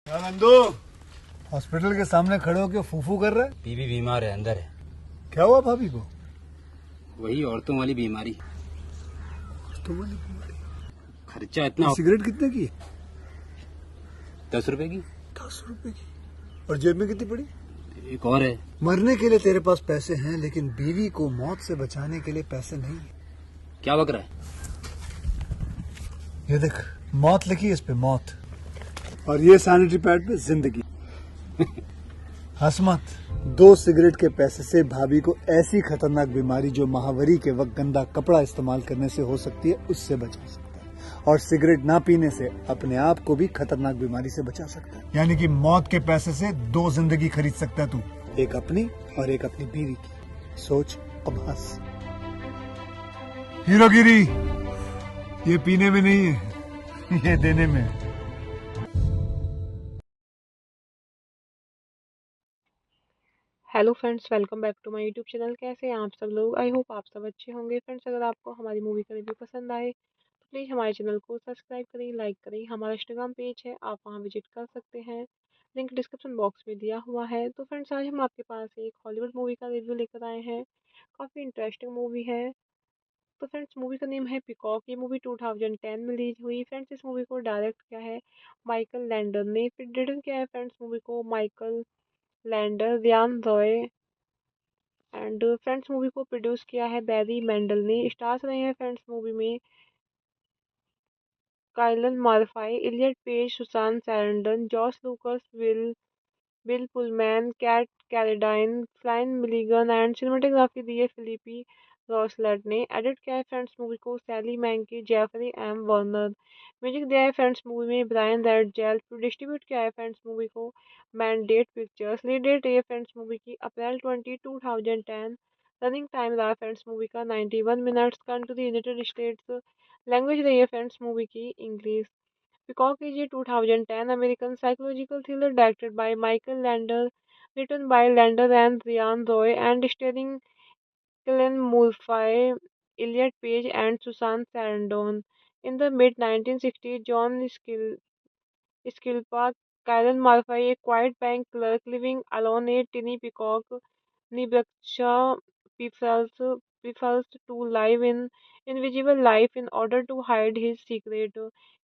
क्या नंदू, हॉस्पिटल के सामने खड़े होकर फूफू कर रहे? बीवी बीमार है, अंदर है। क्या हुआ भाभी को? वही औरतों वाली बीमारी। तो बोली बीमारी। खर्चा इतना। सिगरेट कितने की? 10 रुपए की। 10 रुपए की। और जेब में कितनी पड़ी? एक और है। मरने के लिए तेरे पास पैसे हैं, लेकिन बीवी को मौत से बचाने के लिए पैसे नहीं है। क्या बक रहा है? ये देख, मौत लिखी है इस पे, मौत। और ये सैनिटरी पैड पे जिंदगी। हंस मत। 2 सिगरेट के पैसे से भाभी को ऐसी खतरनाक बीमारी जो महावरी के वक्त गंदा कपड़ा इस्तेमाल करने से हो सकती है, उससे बचा सकता है। और सिगरेट ना पीने से अपने आप को भी खतरनाक बीमारी से बचा सकता है। यानी कि मौत के पैसे से 2 जिंदगी खरीद सकता है तू, एक अपनी और एक अपनी बीवी की। सोच, अब हंस। हीरोगिरी ये पीने में नहीं है, ये देने में है। Hello friends, welcome back to my YouTube channel. कैसे हैं आप सब लोग? आई होप आप सब अच्छे होंगे। फ्रेंड्स, अगर आपको हमारी मूवी का रिव्यू पसंद आए तो प्लीज़ हमारे चैनल को सब्सक्राइब करें, लाइक करें। हमारा इंस्टाग्राम पेज है, आप वहां विजिट कर सकते हैं, लिंक डिस्क्रिप्शन बॉक्स में दिया हुआ है। तो फ्रेंड्स, आज हम आपके पास एक हॉलीवुड मूवी का रिव्यू लेकर आए हैं। काफ़ी इंटरेस्टिंग मूवी है। तो फ्रेंड्स, मूवी का नेम है पिकॉक। ये मूवी 2010 में रिलीज हुई। फ्रेंड्स, इस मूवी को डायरेक्ट किया है माइकल लैंडर ने। फिर रिटन किया है फ्रेंड्स मूवी को Michael Lander, Ryan Roy and friends movie को प्रोड्यूस किया है बैरी मेंडल ने। स्टार्स रहे हैं फ्रेंड्स मूवी में Kylin Murphy, Elliot Page, Susan Sarandon, Josh Lucas, Bill Pullman, Kat कैलेडाइन, Flynn Milligan and cinematography दी है फिलिपी रॉसलेट ने। एडिट किया है फ्रेंड्स मूवी को सैली मैंकी, जेफरी एम वर्नर। म्यूजिक दिया है फ्रेंड्स मूवी में ब्रायन रेडजेल। डिस्ट्रीब्यूट किया है फ्रेंड्स मूवी को मैंडेट पिक्चर्स। लीड डेट रही है फ्रेंड्स मूवी की अप्रैल 2010। रनिंग टाइम रहा फ्रेंड्स मूवी का 91 minutes. Country United states. Language रही है फ्रेंड्स मूवी की English. Peacock is a 2010 American psychological thriller directed by Michael Lander, written by Lander and Ryan Roy, and starring Cillian Murphy, Elliot Page, and Susan Sarandon. In the mid 1960s, John Skilpa, Cillian Murphy, a quiet bank clerk living alone at Tiny Peacock, New Hampshire, prefers to live in invisible life in order to hide his secret.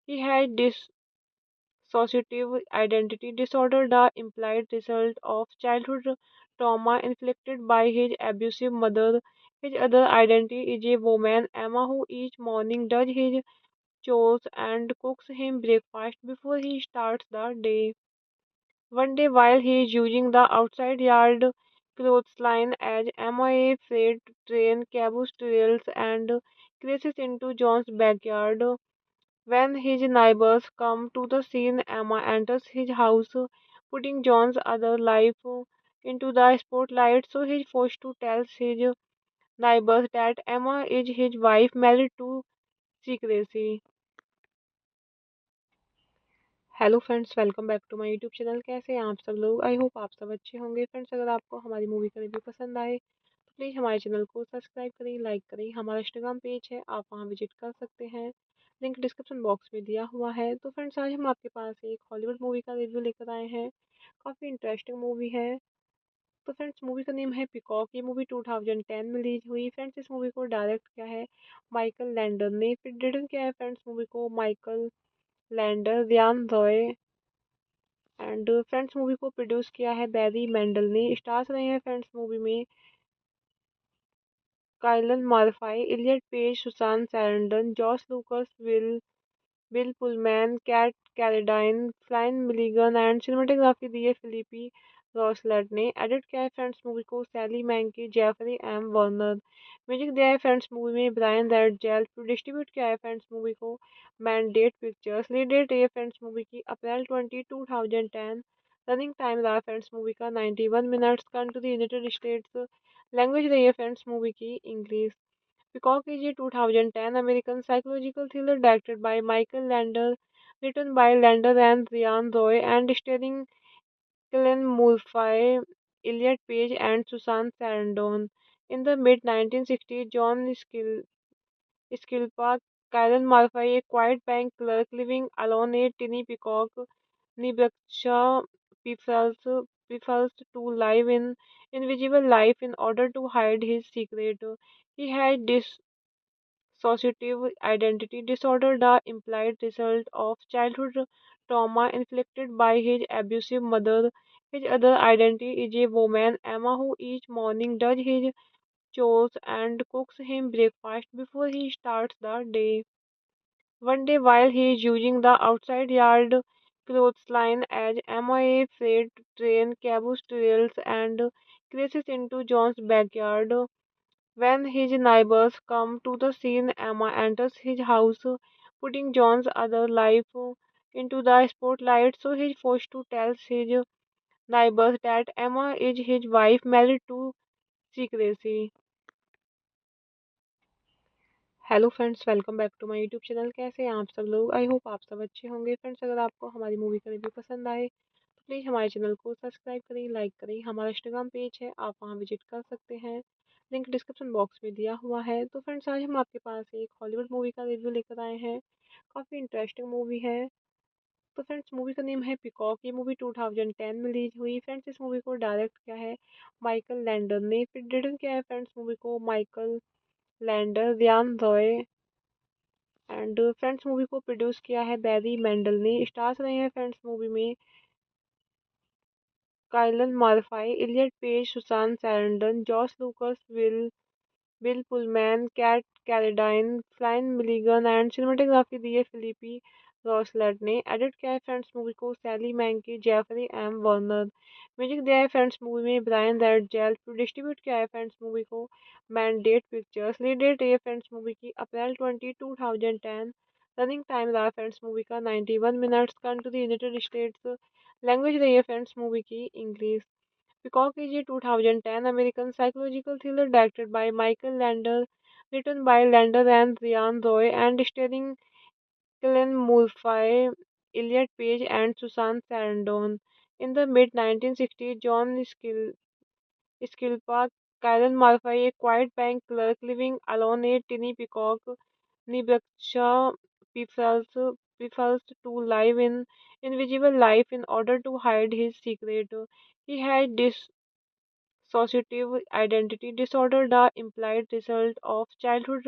He had dissociative identity disorder, the implied result of childhood trauma inflicted by his abusive mother. His other identity is a woman, Emma, who each morning does his chores and cooks him breakfast before he starts the day. One day, while he is using the outside yard clothesline as Emma, a freight train caboose derails and crashes into John's backyard. When his neighbors come to the scene, Emma enters his house, putting John's other life into the spotlight. So he's forced to tell his neighbors that Emma is his wife, married to secrecy. Hello friends, welcome back to my YouTube channel. कैसे हैं आप सब लोग? I hope आप सब अच्छे होंगे। Friends, अगर आपको हमारी मूवी का रिव्यू पसंद आए तो प्लीज़ हमारे चैनल को सब्सक्राइब करें, लाइक करें। हमारा इंस्टाग्राम पेज है, आप वहां विजिट कर सकते हैं, लिंक डिस्क्रिप्शन बॉक्स में दिया हुआ है। तो फ्रेंड्स, आज हम आपके पास एक हॉलीवुड मूवी का रिव्यू लेकर आए हैं। काफ़ी इंटरेस्टिंग मूवी है। तो फ्रेंड्स, मूवी का नेम है पिकॉक। ये मूवी 2010 में रिलीज हुई। फ्रेंड्स, इस मूवी को डायरेक्ट किया है माइकल लैंडर ने। फिर रिटन किया है फ्रेंड्स मूवी को Michael Lander, Ryan Roy and friends movie को प्रोड्यूस किया है बैरी मेंडल ने। स्टार्स रहे हैं फ्रेंड्स मूवी में Kylin Murphy, Elliot Page, Susan Sarandon, Josh Lucas, Bill Pullman, Kat कैलेडाइन, Flynn Milligan and cinematography दी है फिलिपी रॉसलेट ने। एडिट किया है फ्रेंड्स मूवी को सैली मैंकी, जेफरी एम वर्नर। म्यूजिक दिया है फ्रेंड्स मूवी में ब्रायन रेडजेल। डिस्ट्रीब्यूट किया है फ्रेंड्स मूवी को मैंडेट पिक्चर्स। लीड डेट रही है फ्रेंड्स मूवी की अप्रैल 2010। रनिंग टाइम रहा फ्रेंड्स मूवी का 91 minutes. Country United states. Language रही है फ्रेंड्स मूवी की English. Peacock is a 2010 American psychological thriller directed by Michael Lander, written by Lander and Ryan Roy, and starring Cillian Murphy, Elliot Page, and Susan Sarandon. In the mid 1960s, John Skilpa, Kylan Murphy, a quiet bank clerk living alone at Tiny Peacock, Nibaksha prefers, prefers to live in invisible life in order to hide his secret. He had dissociative identity disorder, the implied result of childhood trauma inflicted by his abusive mother. His other identity is a woman, Emma, who each morning does his chores and cooks him breakfast before he starts the day. One day, while he is using the outside yard clothesline as Emma freight train caboose trails and crashes into John's backyard, when his neighbors come to the scene, Emma enters his house, putting John's other life into the spotlight. So he's forced to tell his neighbors that Emma is his wife, married to secrecy. Hello friends, welcome back to my YouTube channel. कैसे हैं आप सब लोग? I hope आप सब अच्छे होंगे। Friends, अगर आपको हमारी मूवी का रिव्यू पसंद आए तो प्लीज़ हमारे चैनल को सब्सक्राइब करें, लाइक करें। हमारा इंस्टाग्राम पेज है, आप वहां विजिट कर सकते हैं, लिंक डिस्क्रिप्शन बॉक्स में दिया हुआ है। तो फ्रेंड्स, आज हम आपके पास एक हॉलीवुड मूवी का रिव्यू लेकर आए हैं। काफ़ी इंटरेस्टिंग मूवी है। तो फ्रेंड्स, मूवी का नेम है पिकॉक। ये मूवी 2010 में रिलीज हुई। फ्रेंड्स, इस मूवी को डायरेक्ट किया है माइकल लैंडर ने। फिर रिटर्न किया है फ्रेंड्स मूवी को Michael Lander, Ryan Roy and friends movie को प्रोड्यूस किया है बैरी मेंडल ने। स्टार्स रहे हैं फ्रेंड्स मूवी में Kylin Murphy, Elliot Page, Susan Sarandon, Josh Lucas, Bill Pullman, Kat कैलेडाइन, Flynn Milligan and cinematography दी है फिलिपी रॉसलेट ने। एडिट किया है फ्रेंड्स मूवी को सैली मैंकी, जेफरी एम वर्नर। म्यूजिक दिया है फ्रेंड्स मूवी में ब्रायन रेडजेल। डिस्ट्रीब्यूट किया है फ्रेंड्स मूवी को मैंडेट पिक्चर्स। लीड डेट रही है फ्रेंड्स मूवी की अप्रैल 2010। रनिंग टाइम रहा फ्रेंड्स मूवी का 91 minutes. Country United states. Language रही है फ्रेंड्स मूवी की English. Peacock is a 2010 American psychological thriller directed by Michael Lander, written by Lander and Ryan Roy, and starring Cillian Murphy, Elliot Page, and Susan Sarandon. In the mid 1960s, John Skilpa, Cillian Murphy, a quiet bank clerk living alone at tiny Peacock, Nebraska, prefers, prefers to live in invisible life in order to hide his secret. He had dissociative identity disorder, the implied result of childhood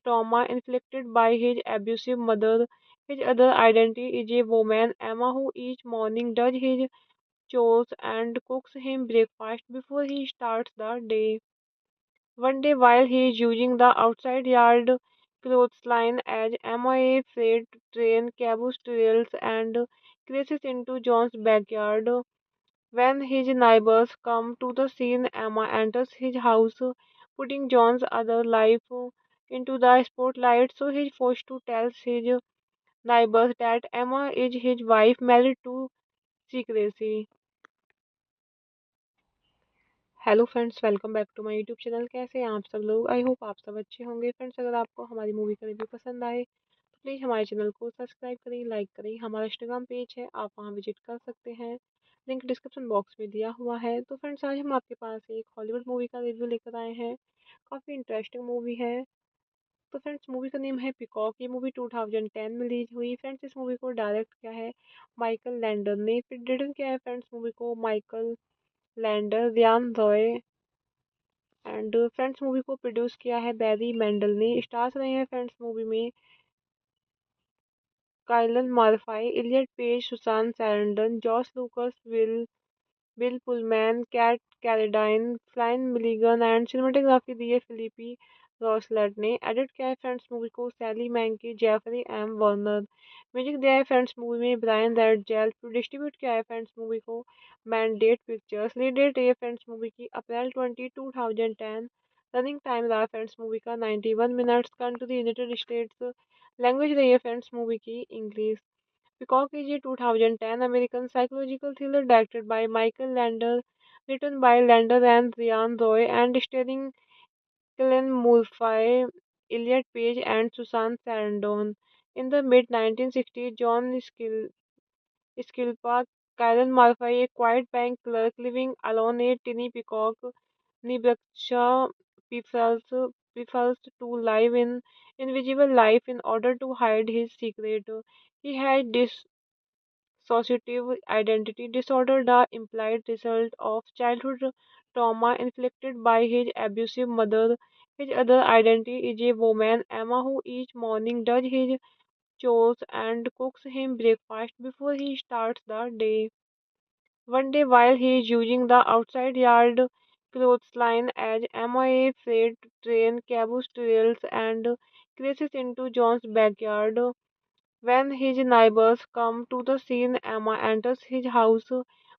trauma inflicted by his abusive mother. His other identity is a woman, Emma, who each morning does his chores and cooks him breakfast before he starts the day. One day, while he is using the outside yard clothesline as Emma freight train caboose trails and crashes into John's backyard, when his neighbors come to the scene, Emma enters his house, putting John's other life into the spotlight. So he's forced to tell his neighbors that Emma is his wife, married to secrecy. Hello friends, welcome back to my YouTube channel. कैसे हैं आप सब लोग? I hope आप सब अच्छे होंगे। Friends, अगर आपको हमारी मूवी का रिव्यू पसंद आए तो प्लीज़ हमारे चैनल को सब्सक्राइब करें, लाइक करें। हमारा इंस्टाग्राम पेज है, आप वहां विजिट कर सकते हैं, लिंक डिस्क्रिप्शन बॉक्स में दिया हुआ है। तो फ्रेंड्स, आज हम आपके पास एक हॉलीवुड मूवी का रिव्यू लेकर आए हैं। काफ़ी इंटरेस्टिंग मूवी है। तो फ्रेंड्स, मूवी का नेम है पिकॉक। ये मूवी 2010 में रिलीज हुई। फ्रेंड्स, इस मूवी को डायरेक्ट किया है माइकल लैंडर ने। फिर रिटर्न किया है फ्रेंड्स मूवी को Michael Lander, Ryan Roy and friends movie को प्रोड्यूस किया है बैरी मेंडल ने। स्टार्स रहे हैं फ्रेंड्स मूवी में Kylin Murphy, Elliot Page, Susan Sarandon, Josh Lucas, Bill Pullman, Kat कैलेडाइन, Flynn Milligan and cinematography दी है फिलिपी रॉसलेट ने। एडिट किया है फ्रेंड्स मूवी को सैली मैंकी, जेफरी एम वर्नर। म्यूजिक दिया है फ्रेंड्स मूवी में ब्रायन रेडजेल। डिस्ट्रीब्यूट किया है फ्रेंड्स मूवी को मैंडेट पिक्चर्स। लीड डेट रही है फ्रेंड्स मूवी की अप्रैल 2010। रनिंग टाइम रहा फ्रेंड्स मूवी का 91 minutes. Country United states. Language रही है फ्रेंड्स मूवी की English. Peacock is a 2010 American psychological thriller directed by Michael Lander, written by Lander and Ryan Roy, and starring Cillian Murphy, Elliot Page, and Susan Sarandon. In the mid 1960s, John Skilpa, Karen Murphy, a quiet bank clerk living alone at tiny Peacock, Nebraska, prefers, prefers to live in invisible life in order to hide his secret. He had dissociative identity disorder, the implied result of childhood trauma inflicted by his abusive mother. His other identity is a woman, Emma, who each morning does his chores and cooks him breakfast before he starts the day. One day, while he is using the outside yard clothesline as Emma, a freight train caboose derails and crashes into John's backyard. When his neighbors come to the scene, Emma enters his house,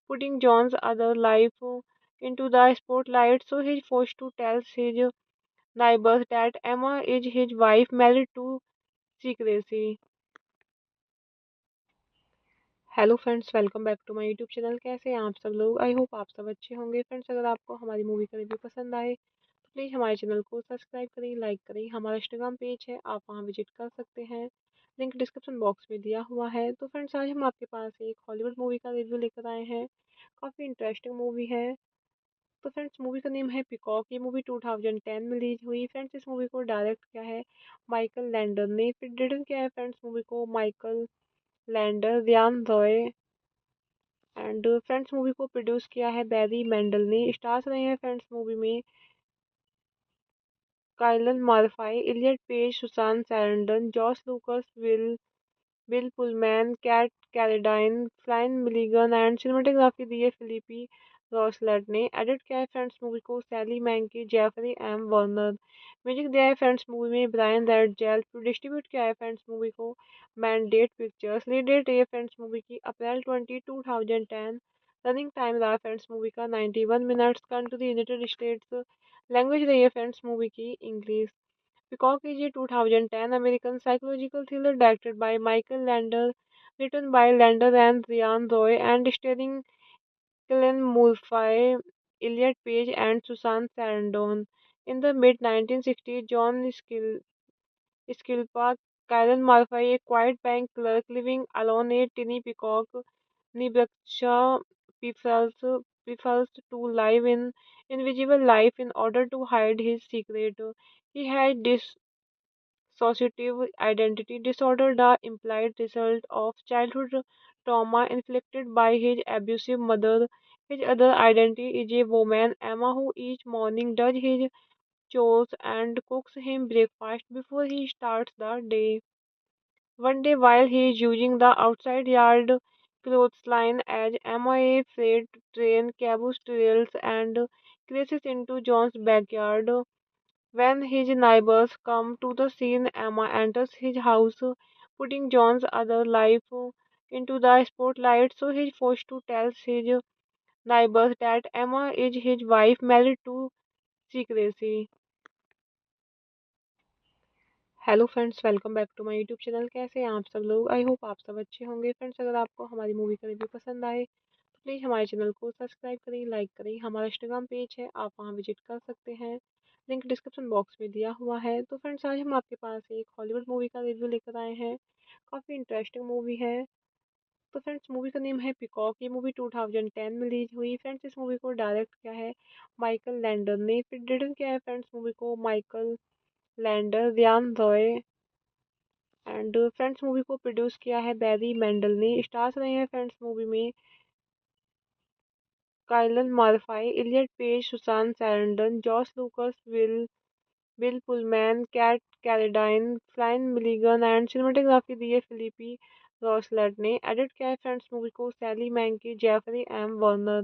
putting John's other life into the spotlight. So he's forced to tell his neighbors that Emma is his wife, married to secrecy. Hello friends, welcome back to my YouTube channel. कैसे हैं आप सब लोग? I hope आप सब अच्छे होंगे। Friends, अगर आपको हमारी मूवी का रिव्यू पसंद आए तो प्लीज़ हमारे चैनल को सब्सक्राइब करें, लाइक करें। हमारा इंस्टाग्राम पेज है, आप वहां विजिट कर सकते हैं, लिंक डिस्क्रिप्शन बॉक्स में दिया हुआ है। तो फ्रेंड्स, आज हम आपके पास एक हॉलीवुड मूवी का रिव्यू लेकर आए हैं। काफ़ी इंटरेस्टिंग मूवी है। तो फ्रेंड्स, मूवी का नेम है पिकॉक। ये मूवी 2010 में रिलीज हुई। फ्रेंड्स, इस मूवी को डायरेक्ट किया है माइकल लैंडर ने। फिर रिटन किया है फ्रेंड्स मूवी को Michael Lander, Ryan Roy and friends movie को प्रोड्यूस किया है बैरी मेंडल ने। स्टार्स रहे हैं फ्रेंड्स मूवी में Kylin Murphy, Elliot Page, Susan Sarandon, Josh Lucas, Bill Pullman, Kat कैलेडाइन, Flynn Milligan and cinematography दी है फिलिपी रॉसलेट ने। एडिट किया है फ्रेंड्स मूवी को सैली मैंकी, जेफरी एम वर्नर। म्यूजिक दिया है फ्रेंड्स मूवी में ब्रायन रेडजेल। डिस्ट्रीब्यूट किया है फ्रेंड्स मूवी को मैंडेट पिक्चर्स। लीड डेट रही है फ्रेंड्स मूवी की अप्रैल 2010। रनिंग टाइम रहा फ्रेंड्स मूवी का 91 minutes. Country United states. Language रही है फ्रेंड्स मूवी की English. Peacock is a 2010 American psychological thriller directed by Michael Lander, written by Lander and Ryan Roy, and starring Cillian Murphy, Elliot Page, and Susan Sarandon. In the mid 1960s, John Skilpa, Karen Murphy, a quiet bank clerk living alone at Tiny Peacock, New Hampshire, prefers to live in invisible life in order to hide his secret. He had dissociative identity disorder, the implied result of childhood trauma inflicted by his abusive mother. His other identity is a woman, Emma, who each morning does his chores and cooks him breakfast before he starts the day. One day, while he is using the outside yard clothesline as Emma, a freight train caboose derails and crashes into John's backyard. When his neighbors come to the scene, Emma enters his house, putting John's other life into the spotlight. So he's forced to tell his neighbors that Emma is his wife, married to secrecy. Hello friends, welcome back to my YouTube channel. कैसे हैं आप सब लोग? I hope आप सब अच्छे होंगे। Friends, अगर आपको हमारी मूवी का रिव्यू पसंद आए तो प्लीज़ हमारे चैनल को सब्सक्राइब करें, लाइक करें। हमारा इंस्टाग्राम पेज है, आप वहां विजिट कर सकते हैं, लिंक डिस्क्रिप्शन बॉक्स में दिया हुआ है। तो फ्रेंड्स, आज हम आपके पास एक हॉलीवुड मूवी का रिव्यू लेकर आए हैं। काफ़ी इंटरेस्टिंग मूवी है। तो फ्रेंड्स, मूवी का नेम है पिकॉक। ये मूवी 2010 में रिलीज हुई। फ्रेंड्स, इस मूवी को डायरेक्ट किया है माइकल लैंडर ने। फिर रिटन किया है फ्रेंड्स मूवी को Michael Lander, Ryan Roy and friends movie को प्रोड्यूस किया है बैरी मेंडल ने। स्टार्स रहे हैं फ्रेंड्स मूवी में Kylin Murphy, Elliot Page, Susan Sarandon, Josh Lucas, Bill Pullman, Kat कैलेडाइन, Flynn Milligan and cinematography दी है फिलिपी रॉसलेट ने। एडिट किया है फ्रेंड्स मूवी को सैली मैंकी, जेफरी एम वर्नर।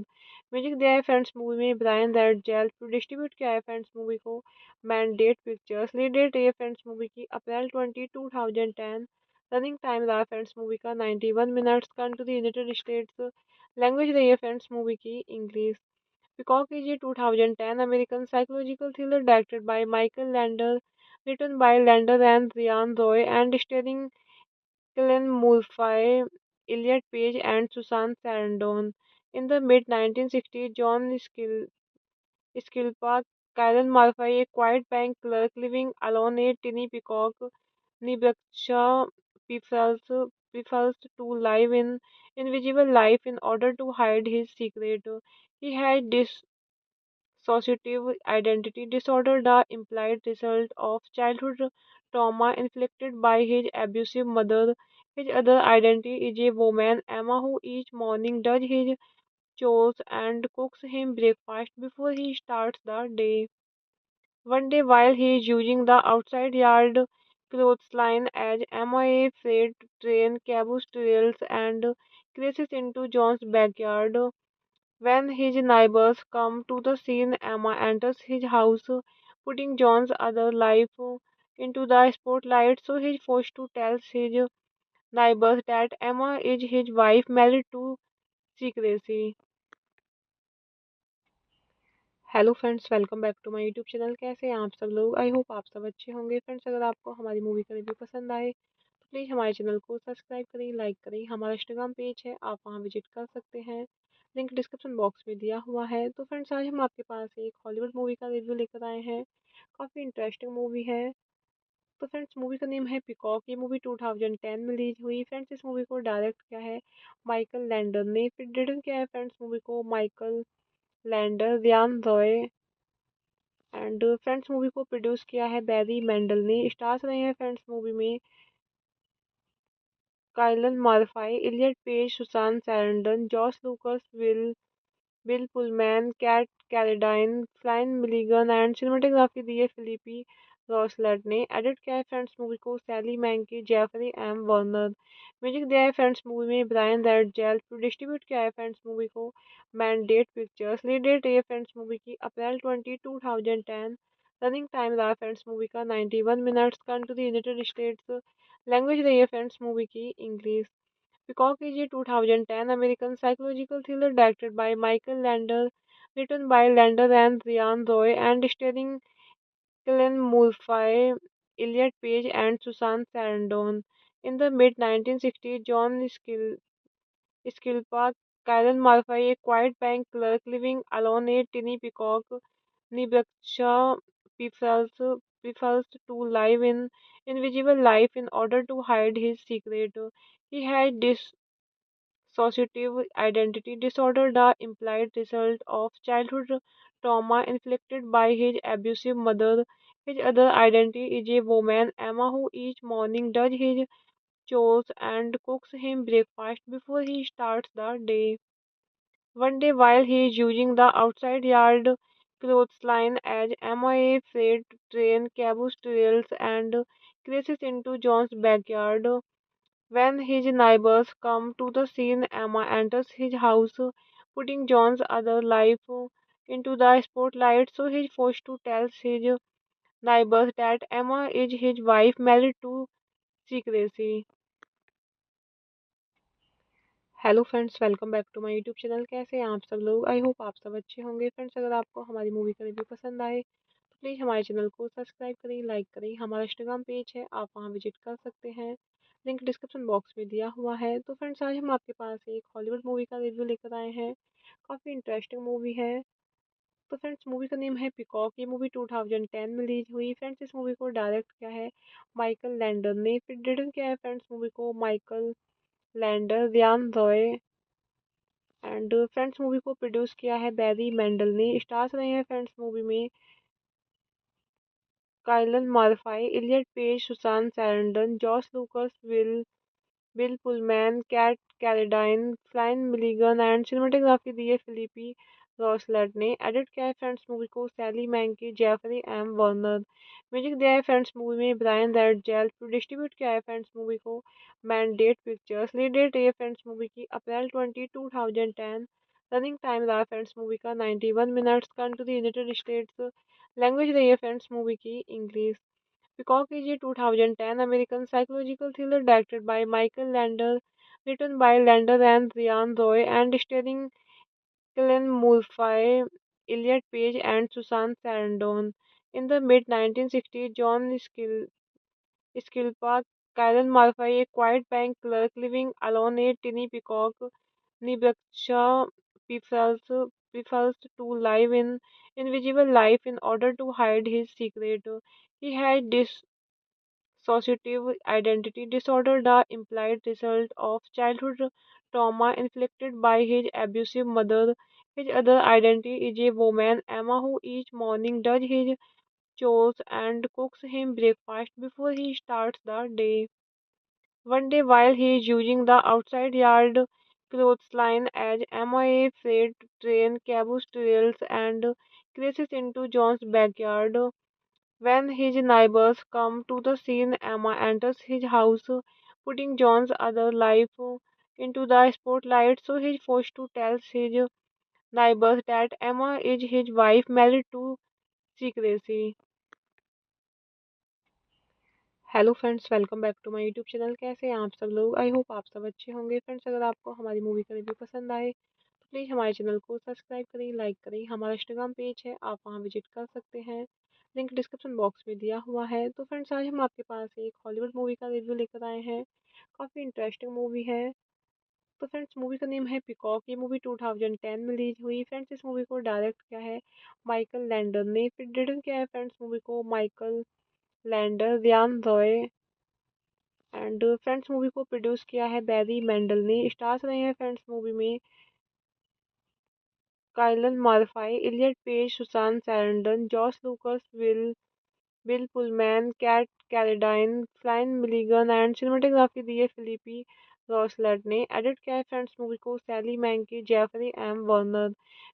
म्यूजिक दिया है फ्रेंड्स मूवी में ब्रायन रेडजेल। डिस्ट्रीब्यूट किया है फ्रेंड्स मूवी को मैंडेट पिक्चर्स। लीड डेट रही है फ्रेंड्स मूवी की अप्रैल 2010। रनिंग टाइम रहा फ्रेंड्स मूवी का 91 minutes. Country United states. Language रही है फ्रेंड्स मूवी की English. Peacock is a 2010 American psychological thriller directed by Michael Lander, written by Lander and Ryan Roy, and starring Cillian Murphy, Elliot Page, and Susan Sarandon. In the mid 1960s, John Skilpa, Karen Murphy, a quiet bank clerk living alone at Tiny Peacock, New Hampshire, prefers to live in invisible life in order to hide his secret. He had dissociative identity disorder, the implied result of childhood trauma inflicted by his abusive mother. His other identity is a woman, Emma, who each morning does his chores and cooks him breakfast before he starts the day. One day, while he is using the outside yard clothesline as Emma freight train caboose trails and crashes into John's backyard, when his neighbors come to the scene, Emma enters his house, putting John's other life into the spotlight. So he's forced to tell his neighbors that Emma is his wife married to secrecy. Hello friends, welcome back to my YouTube channel. कैसे हैं आप सब लोग? I hope आप सब अच्छे होंगे। Friends, अगर आपको हमारी मूवी का रिव्यू पसंद आए तो प्लीज़ हमारे चैनल को सब्सक्राइब करें, लाइक करें। हमारा इंस्टाग्राम पेज है, आप वहां विजिट कर सकते हैं, लिंक डिस्क्रिप्शन बॉक्स में दिया हुआ है। तो फ्रेंड्स, आज हम आपके पास एक हॉलीवुड मूवी का रिव्यू लेकर आए हैं। काफ़ी इंटरेस्टिंग मूवी है। तो फ्रेंड्स, मूवी का नेम है पिकॉक। ये मूवी 2010 में रिलीज हुई। फ्रेंड्स, इस मूवी को डायरेक्ट किया है माइकल लैंडर ने। फिर रिटन किया है फ्रेंड्स मूवी को Michael Lander, Ryan Roy and friends movie को प्रोड्यूस किया है बैरी मेंडल ने। स्टार्स रहे हैं फ्रेंड्स मूवी में Kylin Murphy, Elliot Page, Susan Sarandon, Josh Lucas, Bill Pullman, Kat कैलेडाइन, Flynn Milligan and cinematography दी है फिलिपी रॉसलेट ने। एडिट किया है फ्रेंड्स मूवी को सैली मैंकी, जेफरी एम वर्नर। म्यूजिक दिया है फ्रेंड्स मूवी में ब्रायन रेडजेल। डिस्ट्रीब्यूट किया है फ्रेंड्स मूवी को मैंडेट पिक्चर्स। लीड डेट रही है फ्रेंड्स मूवी की अप्रैल 2010। रनिंग टाइम रहा फ्रेंड्स मूवी का 91 minutes. Country United states. Language रही है फ्रेंड्स मूवी की English. Peacock is a 2010 American psychological thriller directed by Michael Lander, written by Lander and Ryan Roy, and starring Cillian Murphy, Elliot Page, and Susan Sarandon. In the mid 1960s, John Skilpa, Karen Murphy, a quiet bank clerk living alone at Tiny Peacock, Nebraska, prefers to live in invisible life in order to hide his secret. He had dissociative identity disorder, the implied result of childhood trauma inflicted by his abusive mother. His other identity is a woman, Emma, who each morning does his chores and cooks him breakfast before he starts the day. One day, while he is using the outside yard clothesline as Emma freight train caboose trails and crashes into John's backyard, when his neighbors come to the scene, Emma enters his house, putting John's other life into the spotlight. So he's forced to tell his neighbors that Emma is his wife married to secrecy. Hello friends, welcome back to my YouTube channel. कैसे हैं आप सब लोग? I hope आप सब अच्छे होंगे। Friends, अगर आपको हमारी मूवी का रिव्यू पसंद आए तो प्लीज़ हमारे चैनल को सब्सक्राइब करें, लाइक करें। हमारा इंस्टाग्राम पेज है, आप वहां विजिट कर सकते हैं, लिंक डिस्क्रिप्शन बॉक्स में दिया हुआ है। तो फ्रेंड्स, आज हम आपके पास एक हॉलीवुड मूवी का रिव्यू लेकर आए हैं। काफ़ी इंटरेस्टिंग मूवी है। तो फ्रेंड्स, मूवी का नेम है पिकॉक। ये मूवी 2010 में रिलीज हुई। फ्रेंड्स, इस मूवी को डायरेक्ट किया है माइकल लैंडर ने। फिर रिटन किया है फ्रेंड्स मूवी को Michael Lander, Ryan Roy and friends movie को प्रोड्यूस किया है बैरी मेंडल ने। स्टार्स रहे हैं फ्रेंड्स मूवी में Kylin Murphy, Elliot Page, Susan Sarandon, Josh Lucas, Bill Pullman, Kat कैलेडाइन, Flynn Milligan and cinematography दी है फिलिपी रॉसलेट ने। एडिट किया है फ्रेंड्स मूवी को सैली मैंकी, जेफरी एम वर्नर। म्यूजिक दिया है फ्रेंड्स मूवी में ब्रायन रेडजेल। डिस्ट्रीब्यूट किया है फ्रेंड्स मूवी को मैंडेट पिक्चर्स। लीड डेट रही है फ्रेंड्स मूवी की अप्रैल 2010। रनिंग टाइम रहा फ्रेंड्स मूवी का 91 minutes. Country United states. Language रही है फ्रेंड्स मूवी की English. Peacock is a 2010 American psychological thriller directed by Michael Lander, written by Lander and Ryan Roy, and starring Cillian Murphy, Elliot Page, and Susan Sarandon. In the mid 1960s, John Skilpa, Karen Murphy, a quiet bank clerk living alone at Tiny Peacock, Nebraska, prefers to live in invisible life in order to hide his secret. He had dissociative identity disorder, the implied result of childhood trauma inflicted by his abusive mother. His other identity is a woman, Emma, who each morning does his chores and cooks him breakfast before he starts the day. One day, while he is using the outside yard clothesline as MIA freight train caboose derails and crashes into John's backyard, when his neighbors come to the scene, Emma enters his house, putting John's other life into the spotlight. So he's forced to tell his neighbors that Emma is his wife married to secrecy. Hello friends, welcome back to my YouTube channel. कैसे हैं आप सब लोग? I hope आप सब अच्छे होंगे। Friends, अगर आपको हमारी मूवी का रिव्यू पसंद आए तो प्लीज़ हमारे चैनल को सब्सक्राइब करें, लाइक करें। हमारा इंस्टाग्राम पेज है, आप वहां विजिट कर सकते हैं, लिंक डिस्क्रिप्शन बॉक्स में दिया हुआ है। तो फ्रेंड्स, आज हम आपके पास एक हॉलीवुड मूवी का रिव्यू लेकर आए हैं। काफ़ी इंटरेस्टिंग मूवी है। तो फ्रेंड्स, मूवी का नेम है पिकॉक। ये मूवी 2010 में रिलीज हुई। फ्रेंड्स, इस मूवी को डायरेक्ट किया है माइकल लैंडर ने। फिर रिटर्न किया है फ्रेंड्स मूवी को Michael Lander, Ryan Roy and friends movie को प्रोड्यूस किया है बैरी मेंडल ने। स्टार्स रहे हैं फ्रेंड्स मूवी में Kylin Murphy, Elliot Page, Susan Sarandon, Josh Lucas, Bill Pullman, Kat कैलेडाइन, Flynn Milligan and cinematography दी है फिलिपी रॉसलेट ने। एडिट किया है फ्रेंड्स मूवी को सैली मैंकी, जेफरी एम वर्नर।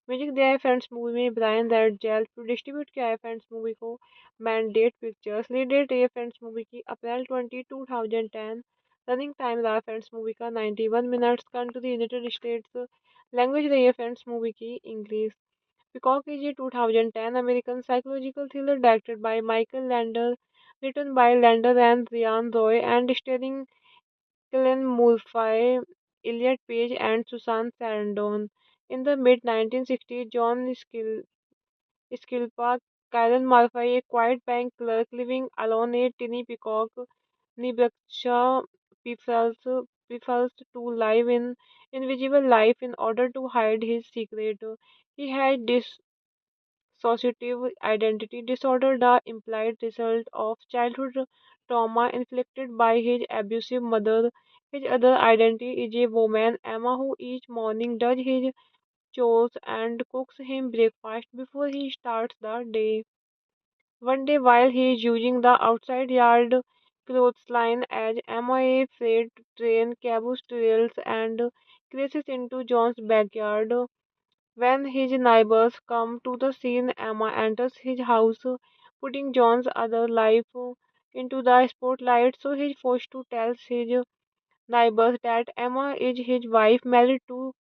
म्यूजिक दिया है फ्रेंड्स मूवी में ब्रायन रेडजेल। डिस्ट्रीब्यूट किया है फ्रेंड्स मूवी को मैंडेट पिक्चर्स। लीड डेट रही है फ्रेंड्स मूवी की अप्रैल 2010। रनिंग टाइम रहा फ्रेंड्स मूवी का 91 minutes. Country United states. Language रही है फ्रेंड्स मूवी की English. Peacock is a 2010 American psychological thriller directed by Michael Lander, written by Lander and Ryan Roy, and starring Cillian Murphy, Elliot Page, and Susan Sarandon. In the mid 1960s, John Skilpa, Karen Murphy, a quiet bank clerk living alone at Tiny Peacock, New Hampshire, prefers to live in invisible life in order to hide his secret. He had dissociative identity disorder, the implied result of childhood trauma inflicted by his abusive mother. His other identity is a woman, Emma, who each morning does his chores and cooks him breakfast before he starts the day. One day, while he is using the outside yard clothesline as MIA freight train caboose derails and crashes into John's backyard, when his neighbors come to the scene, Emma enters his house, putting John's other life into the spotlight. So he's forced to tell his neighbors that Emma is his wife married to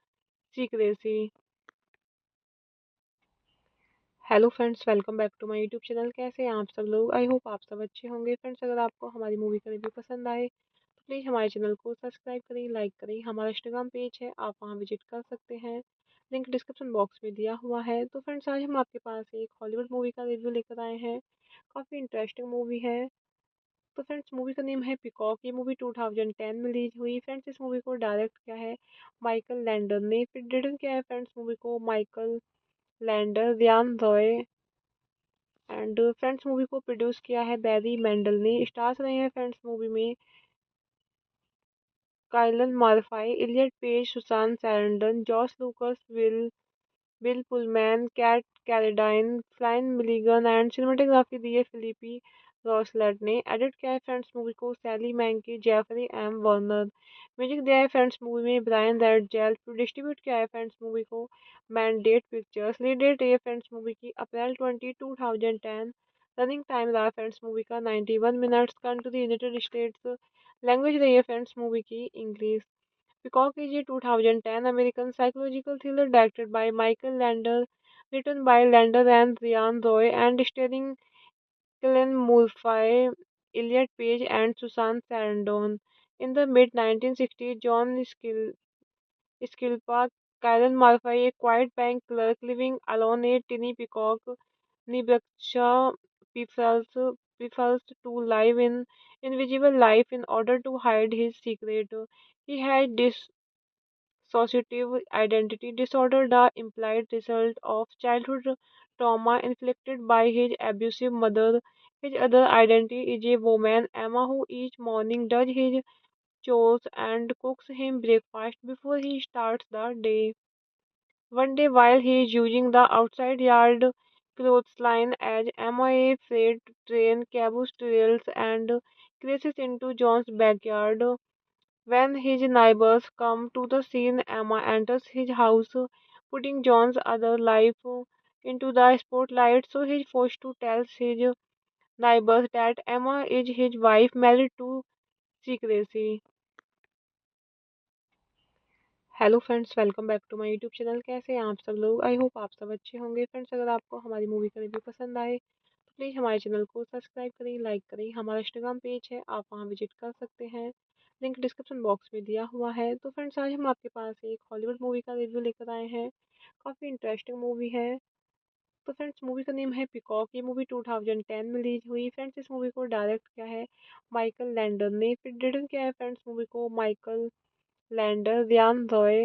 secrecy. Hello friends, welcome back to my YouTube channel. कैसे हैं आप सब लोग? I hope आप सब अच्छे होंगे। Friends, अगर आपको हमारी मूवी का रिव्यू पसंद आए तो प्लीज़ हमारे चैनल को सब्सक्राइब करें, लाइक करें। हमारा इंस्टाग्राम पेज है, आप वहां विजिट कर सकते हैं, लिंक डिस्क्रिप्शन बॉक्स में दिया हुआ है। तो फ्रेंड्स, आज हम आपके पास एक हॉलीवुड मूवी का रिव्यू लेकर आए हैं। काफ़ी इंटरेस्टिंग मूवी है। तो फ्रेंड्स, मूवी का नेम है पिकॉक। ये मूवी 2010 में रिलीज हुई। फ्रेंड्स, इस मूवी को डायरेक्ट किया है माइकल लैंडर ने। फिर रिटर्न किया है फ्रेंड्स मूवी को Michael Lander, Ryan Roy and friends movie को प्रोड्यूस किया है बैरी मेंडल ने। स्टार्स रहे हैं फ्रेंड्स मूवी में Kylin Murphy, Elliot Page, Susan Sarandon, Josh Lucas, Bill Pullman, Kat कैलेडाइन, Flynn Milligan and cinematography दी है फिलिपी रॉसलेट ने। एडिट किया है फ्रेंड्स मूवी को सैली मैंकी, जेफरी एम वर्नर। म्यूजिक दिया है फ्रेंड्स मूवी में ब्रायन रेडजेल। डिस्ट्रीब्यूट किया है फ्रेंड्स मूवी को मैंडेट पिक्चर्स। लीड डेट रही है फ्रेंड्स मूवी की अप्रैल 2010। रनिंग टाइम रहा फ्रेंड्स मूवी का 91 minutes. Country United states. Language रही है फ्रेंड्स मूवी की English. Peacock is a 2010 American psychological thriller directed by Michael Lander, written by Lander and Ryan Roy, and starring Cillian Murphy, Elliot Page, and Susan Sarandon. In the mid 1960s, John Skilpa, Karen Murphy, a quiet bank clerk living alone at Tiny Peacock, New Hampshire, prefers to live in invisible life in order to hide his secret. He had dissociative identity disorder, the implied result of childhood trauma inflicted by his abusive mother. His other identity is a woman, Emma, who each morning does his chores and cooks him breakfast before he starts the day. One day, while he is using the outside yard clothesline as MIA freight train caboose derails and crashes into John's backyard, When his neighbors come to the scene, Emma enters his house, putting John's other life into the spotlight. So he's forced to tell his neighbors that Emma is his wife, married to secrecy. Hello friends, welcome back to my YouTube channel. कैसे हैं आप सब लोग? I hope आप सब अच्छे होंगे। Friends, अगर आपको हमारी मूवी का रिव्यू पसंद आए तो प्लीज़ हमारे चैनल को सब्सक्राइब करें, लाइक करें। हमारा इंस्टाग्राम पेज है, आप वहां विजिट कर सकते हैं, लिंक डिस्क्रिप्शन बॉक्स में दिया हुआ है। तो फ्रेंड्स, आज हम आपके पास एक हॉलीवुड मूवी का रिव्यू लेकर आए हैं। काफ़ी इंटरेस्टिंग मूवी है। तो फ्रेंड्स, मूवी का नेम है पिकॉक। ये मूवी 2010 में रिलीज हुई। फ्रेंड्स, इस मूवी को डायरेक्ट किया है माइकल लैंडर ने। फिर रिटर्न किया है फ्रेंड्स मूवी को Michael Lander, Ryan Roy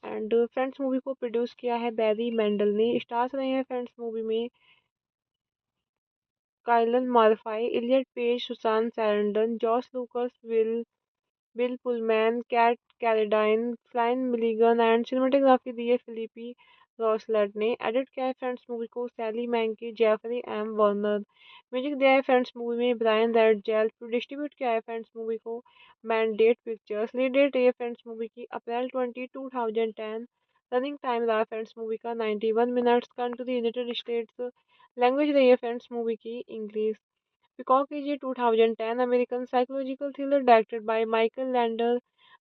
and friends movie को प्रोड्यूस किया है बैरी मेंडल ने। स्टार्स रहे हैं फ्रेंड्स मूवी में Kylin Murphy, Elliot Page, Susan Sarandon, Josh Lucas, Bill Pullman, Kat कैलेडाइन, Flynn Milligan and cinematography दी है फिलिपी रॉसलेट ने। एडिट किया है फ्रेंड्स मूवी को सैली मैंकी, जेफरी एम वर्नर। म्यूजिक दिया है फ्रेंड्स मूवी में ब्रायन रेडजेल। डिस्ट्रीब्यूट किया है फ्रेंड्स मूवी को मैंडेट पिक्चर्स। लीड डेट रही है फ्रेंड्स मूवी की अप्रैल 2010। रनिंग टाइम रहा फ्रेंड्स मूवी का 91 minutes. Country United states. Language रही है फ्रेंड्स मूवी की English. Peacock is a 2010 American psychological thriller directed by Michael Lander,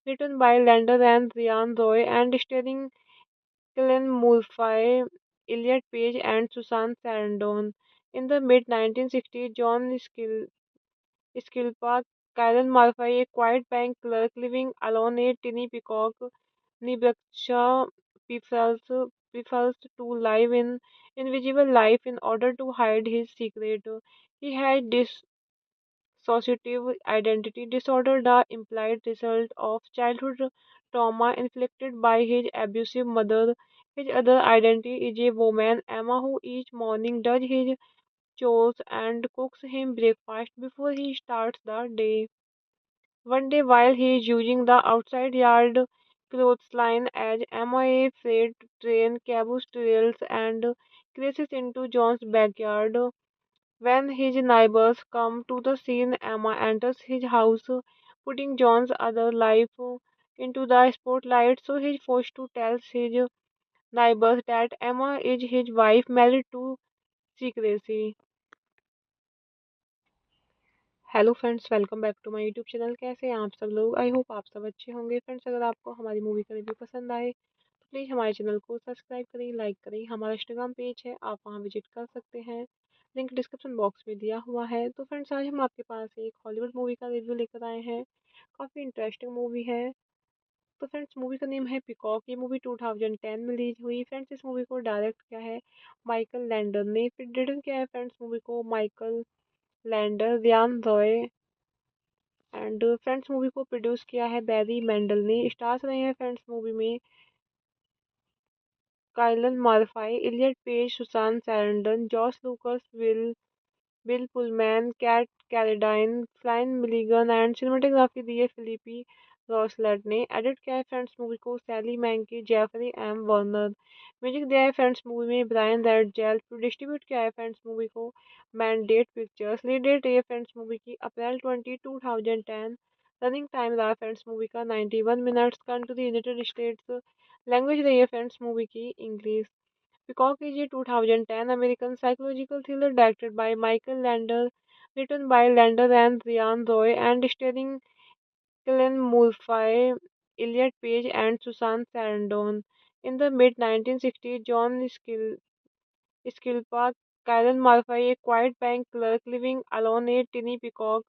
written by Lander and Ryan Roy, and starring Cillian Murphy, Elliot Page, and Susan Sarandon. In the mid 1960s, John Skilpa, Cillian Murphy, a quiet bank clerk living alone at tiny Peacock, Nebraska, prefers to live in invisible life in order to hide his secret. He had dissociative identity disorder, the implied result of childhood trauma inflicted by his abusive mother. His other identity is a woman, Emma, who each morning does his chores and cooks him breakfast before he starts the day. One day, while he is using the outside yard clothesline as Emma, a freight train caboose derails and crashes into John's backyard. When his neighbors come to the scene, Emma enters his house, putting John's other life into the spotlight. So he's forced to tell his neighbors that Emma is his wife, married to secrecy. Hello friends, welcome back to my YouTube channel. कैसे हैं आप सब लोग? I hope आप सब अच्छे होंगे। Friends, अगर आपको हमारी मूवी का रिव्यू पसंद आए तो प्लीज़ हमारे चैनल को सब्सक्राइब करें, लाइक करें। हमारा इंस्टाग्राम पेज है, आप वहां विजिट कर सकते हैं, लिंक डिस्क्रिप्शन बॉक्स में दिया हुआ है। तो फ्रेंड्स, आज हम आपके पास एक हॉलीवुड मूवी का रिव्यू लेकर आए हैं। काफ़ी इंटरेस्टिंग मूवी है। तो फ्रेंड्स, मूवी का नेम है पिकॉक। ये मूवी 2010 में रिलीज हुई। फ्रेंड्स, इस मूवी को डायरेक्ट किया है माइकल लैंडर ने। फिर रिटर्न किया है फ्रेंड्स मूवी को Michael Lander, Ryan Roy and friends movie को प्रोड्यूस किया है बैरी मेंडल ने। स्टार्स रहे हैं फ्रेंड्स मूवी में Kylin Murphy, Elliot Page, Susan Sarandon, Josh Lucas, Bill Pullman, Kat कैलेडाइन, Flynn Milligan and cinematography दी है फिलिपी रॉसलेट ने। एडिट किया है फ्रेंड्स मूवी को सैली मैंकी, जेफरी एम वर्नर। म्यूजिक दिया है फ्रेंड्स मूवी में ब्रायन रेडजेल। डिस्ट्रीब्यूट किया है फ्रेंड्स मूवी को मैंडेट पिक्चर्स। लीड डेट रही है फ्रेंड्स मूवी की अप्रैल 2010। रनिंग टाइम रहा फ्रेंड्स मूवी का 91 minutes. Country United states. Language रही है फ्रेंड्स मूवी की English. Peacock is a 2010 American psychological thriller directed by Michael Lander, written by Lander and Ryan Roy, and starring Cillian Murphy, Elliot Page, and Susan Sarandon. In the mid 1960s, John Skilpa, Karen Murphy, a quiet bank clerk living alone at tiny Peacock,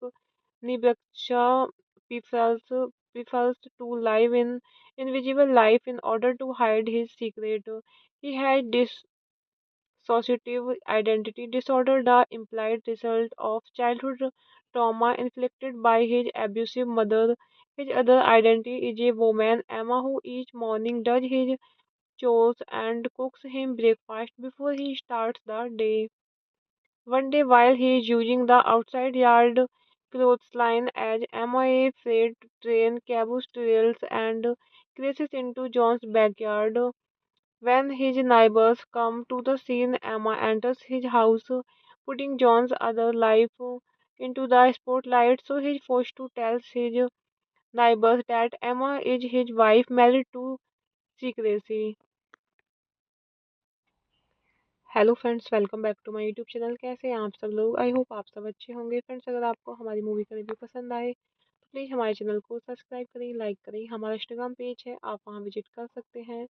Nebraska, prefers to live in invisible life in order to hide his secret. He had dissociative identity disorder, the implied result of childhood trauma inflicted by his abusive mother. His other identity is a woman, Emma, who each morning does his chores and cooks him breakfast before he starts the day. One day, while he is using the outside yard clothesline as Emma, a freight train caboose derails and crashes into John's backyard. When his neighbors come to the scene, Emma enters his house, putting John's other life into the spotlight. So he's forced to tell his neighbors that Emma is his wife married to secrecy. Hello friends, welcome back to my YouTube channel. कैसे हैं आप सब लोग? I hope आप सब अच्छे होंगे। Friends, अगर आपको हमारी मूवी का रिव्यू पसंद आए तो प्लीज़ हमारे चैनल को सब्सक्राइब करें, लाइक करें। हमारा इंस्टाग्राम पेज है, आप वहां विजिट कर सकते हैं,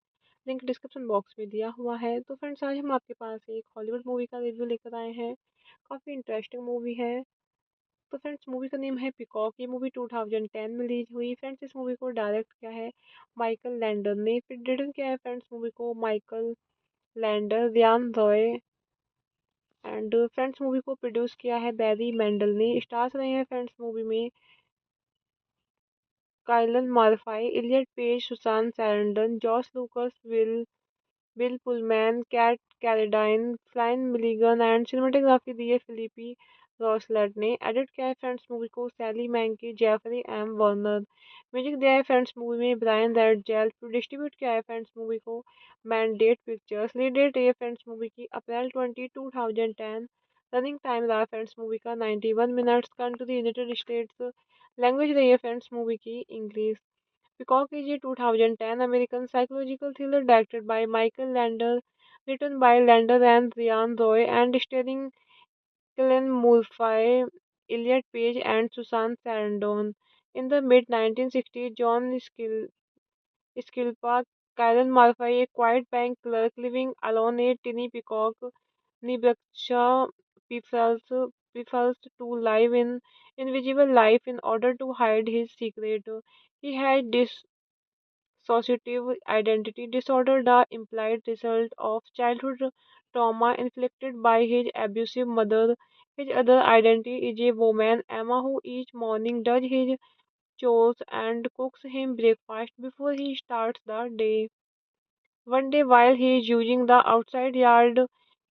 लिंक डिस्क्रिप्शन बॉक्स में दिया हुआ है। तो फ्रेंड्स, आज हम आपके पास एक हॉलीवुड मूवी का रिव्यू लेकर आए हैं। काफ़ी इंटरेस्टिंग मूवी है। तो फ्रेंड्स, मूवी का नेम है पिकॉक। ये मूवी 2010 में रिलीज हुई। फ्रेंड्स, इस मूवी को डायरेक्ट किया है माइकल लैंडर ने। फिर रिटर्न किया है फ्रेंड्स मूवी को Michael Lander, Ryan Roy and friends movie को प्रोड्यूस किया है बैरी मेंडल ने। स्टार्स रहे हैं फ्रेंड्स मूवी में Kylin Murphy, Elliot Page, Susan Sarandon, Josh Lucas, Bill Pullman, Kat कैलेडाइन, Flynn Milligan and cinematography दी है फिलिपी रॉसलेट ने। एडिट किया है फ्रेंड्स मूवी को सैली मैंकी, जेफरी एम वर्नर। म्यूजिक दिया है फ्रेंड्स मूवी में ब्रायन रेडजेल। डिस्ट्रीब्यूट किया है फ्रेंड्स मूवी को मैंडेट पिक्चर्स। लीड डेट रही है फ्रेंड्स मूवी की अप्रैल 2010। रनिंग टाइम रहा फ्रेंड्स मूवी का 91 minutes. Country United states. Language रही है फ्रेंड्स मूवी की English. Peacock is a 2010 American psychological thriller directed by Michael Lander, written by Lander and Ryan Roy, and starring Cillian Murphy, Elliot Page, and Susan Sarandon. In the mid-1960s, John Skilpa, Cillian Murphy, a quiet bank clerk living alone at Tiny Peacock, Nebraska, prefers to live in invisible life in order to hide his secret. He had dissociative identity disorder, the implied result of childhood trauma inflicted by his abusive mother. His other identity is a woman, Emma, who each morning does his chores and cooks him breakfast before he starts the day. One day, while he is using the outside yard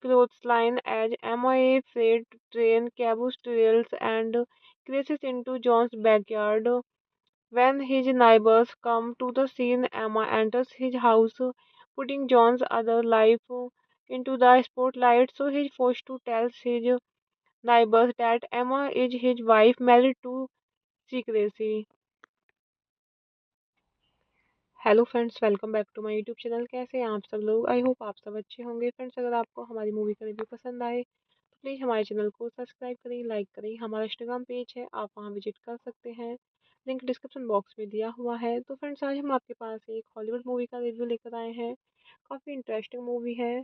clothesline as Emma, a freight train caboose derails and crashes into John's backyard. When his neighbors come to the scene, Emma enters his house, putting John's other life into the spotlight. So he's forced to tell his neighbors that Emma is his wife married to secrecy. Hello friends, welcome back to my YouTube channel. कैसे हैं आप सब लोग? I hope आप सब अच्छे होंगे। Friends, अगर आपको हमारी मूवी का रिव्यू पसंद आए तो प्लीज़ हमारे चैनल को सब्सक्राइब करें, लाइक करें। हमारा इंस्टाग्राम पेज है, आप वहां विजिट कर सकते हैं, लिंक डिस्क्रिप्शन बॉक्स में दिया हुआ है। तो फ्रेंड्स, आज हम आपके पास एक हॉलीवुड मूवी का रिव्यू लेकर आए हैं। काफ़ी इंटरेस्टिंग मूवी है।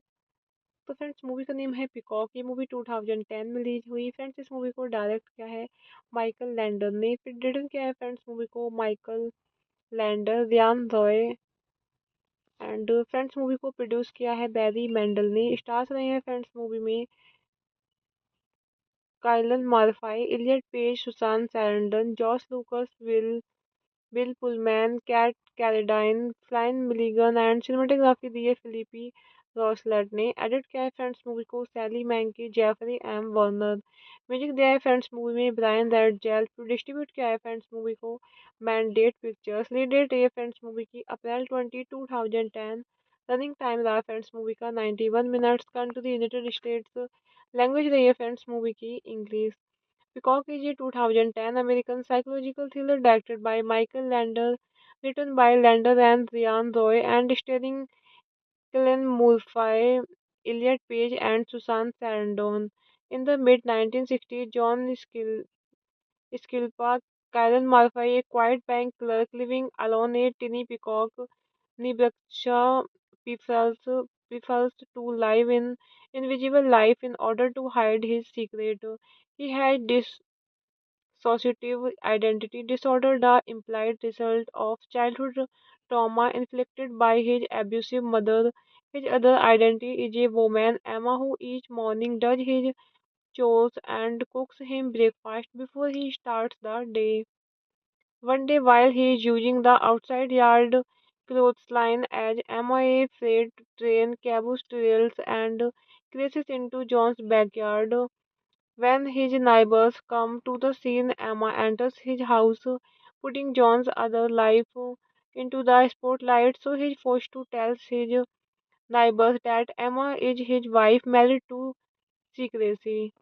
तो फ्रेंड्स, मूवी का नेम है पिकॉक। ये मूवी 2010 में रिलीज हुई। फ्रेंड्स, इस मूवी को डायरेक्ट किया है माइकल लैंडर ने। फिर रिटर्न किया है फ्रेंड्स मूवी को Michael Lander, Ryan Roy and friends movie को प्रोड्यूस किया है बैरी मेंडल ने। स्टार्स रहे हैं फ्रेंड्स मूवी में Kylin Murphy, Elliot Page, Susan Sarandon, Josh Lucas, Bill Pullman, Kat कैलेडाइन, Flynn Milligan and cinematography दी है फिलिपी रॉसलेट ने। एडिट किया है फ्रेंड्स मूवी को सैली मैंकी, जेफरी एम वर्नर। म्यूजिक दिया है फ्रेंड्स मूवी में ब्रायन रेडजेल। डिस्ट्रीब्यूट किया है फ्रेंड्स मूवी को मैंडेट पिक्चर्स। लीड डेट रही है फ्रेंड्स मूवी की अप्रैल 2010। रनिंग टाइम रहा फ्रेंड्स मूवी का 91 minutes. Country United states. Language रही है फ्रेंड्स मूवी की English. Peacock is a 2010 American psychological thriller directed by Michael Lander, written by Lander and Ryan Roy, and starring Cillian Murphy, Elliot Page, and Susan Sarandon. In the mid-1960s, John Skilpa, Karen Murphy, a quiet bank clerk living alone at Tiny Peacock, Nebraska, prefers to live in invisible life in order to hide his secret. He had dissociative identity disorder, the implied result of childhood trauma inflicted by his abusive mother. His other identity is a woman, Emma, who each morning does his chores and cooks him breakfast before he starts the day. One day, while he is using the outside yard clothesline as Emma, a freight train caboose derails and crashes into John's backyard. When his neighbors come to the scene, Emma enters his house, putting John's other life into the spotlight. So he's forced to tell his neighbors that Emma is his wife married to secrecy.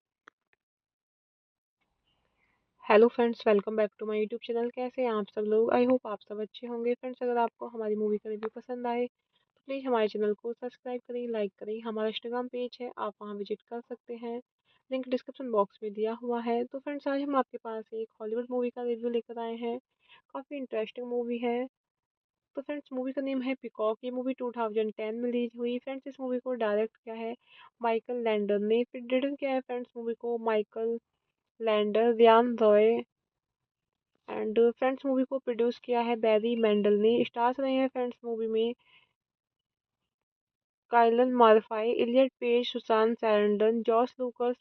Hello friends, welcome back to my YouTube channel. कैसे हैं आप सब लोग? I hope आप सब अच्छे होंगे। Friends, अगर आपको हमारी मूवी का रिव्यू पसंद आए तो प्लीज़ हमारे चैनल को सब्सक्राइब करें, लाइक करें। हमारा इंस्टाग्राम पेज है, आप वहां विजिट कर सकते हैं, लिंक डिस्क्रिप्शन बॉक्स में दिया हुआ है। तो फ्रेंड्स, आज हम आपके पास एक हॉलीवुड मूवी का रिव्यू लेकर आए हैं। काफ़ी इंटरेस्टिंग मूवी है। तो फ्रेंड्स, मूवी का नेम है पिकॉक। ये मूवी 2010 में रिलीज हुई। फ्रेंड्स, इस मूवी को डायरेक्ट किया है माइकल लैंडर ने। फिर रिटर्न किया है फ्रेंड्स मूवी को Michael Lander, Ryan Roy and friends movie को प्रोड्यूस किया है बैरी मेंडल ने। स्टार्स रहे हैं फ्रेंड्स मूवी में Kylin Murphy, Elliot Page, Susan Sarandon, Josh Lucas,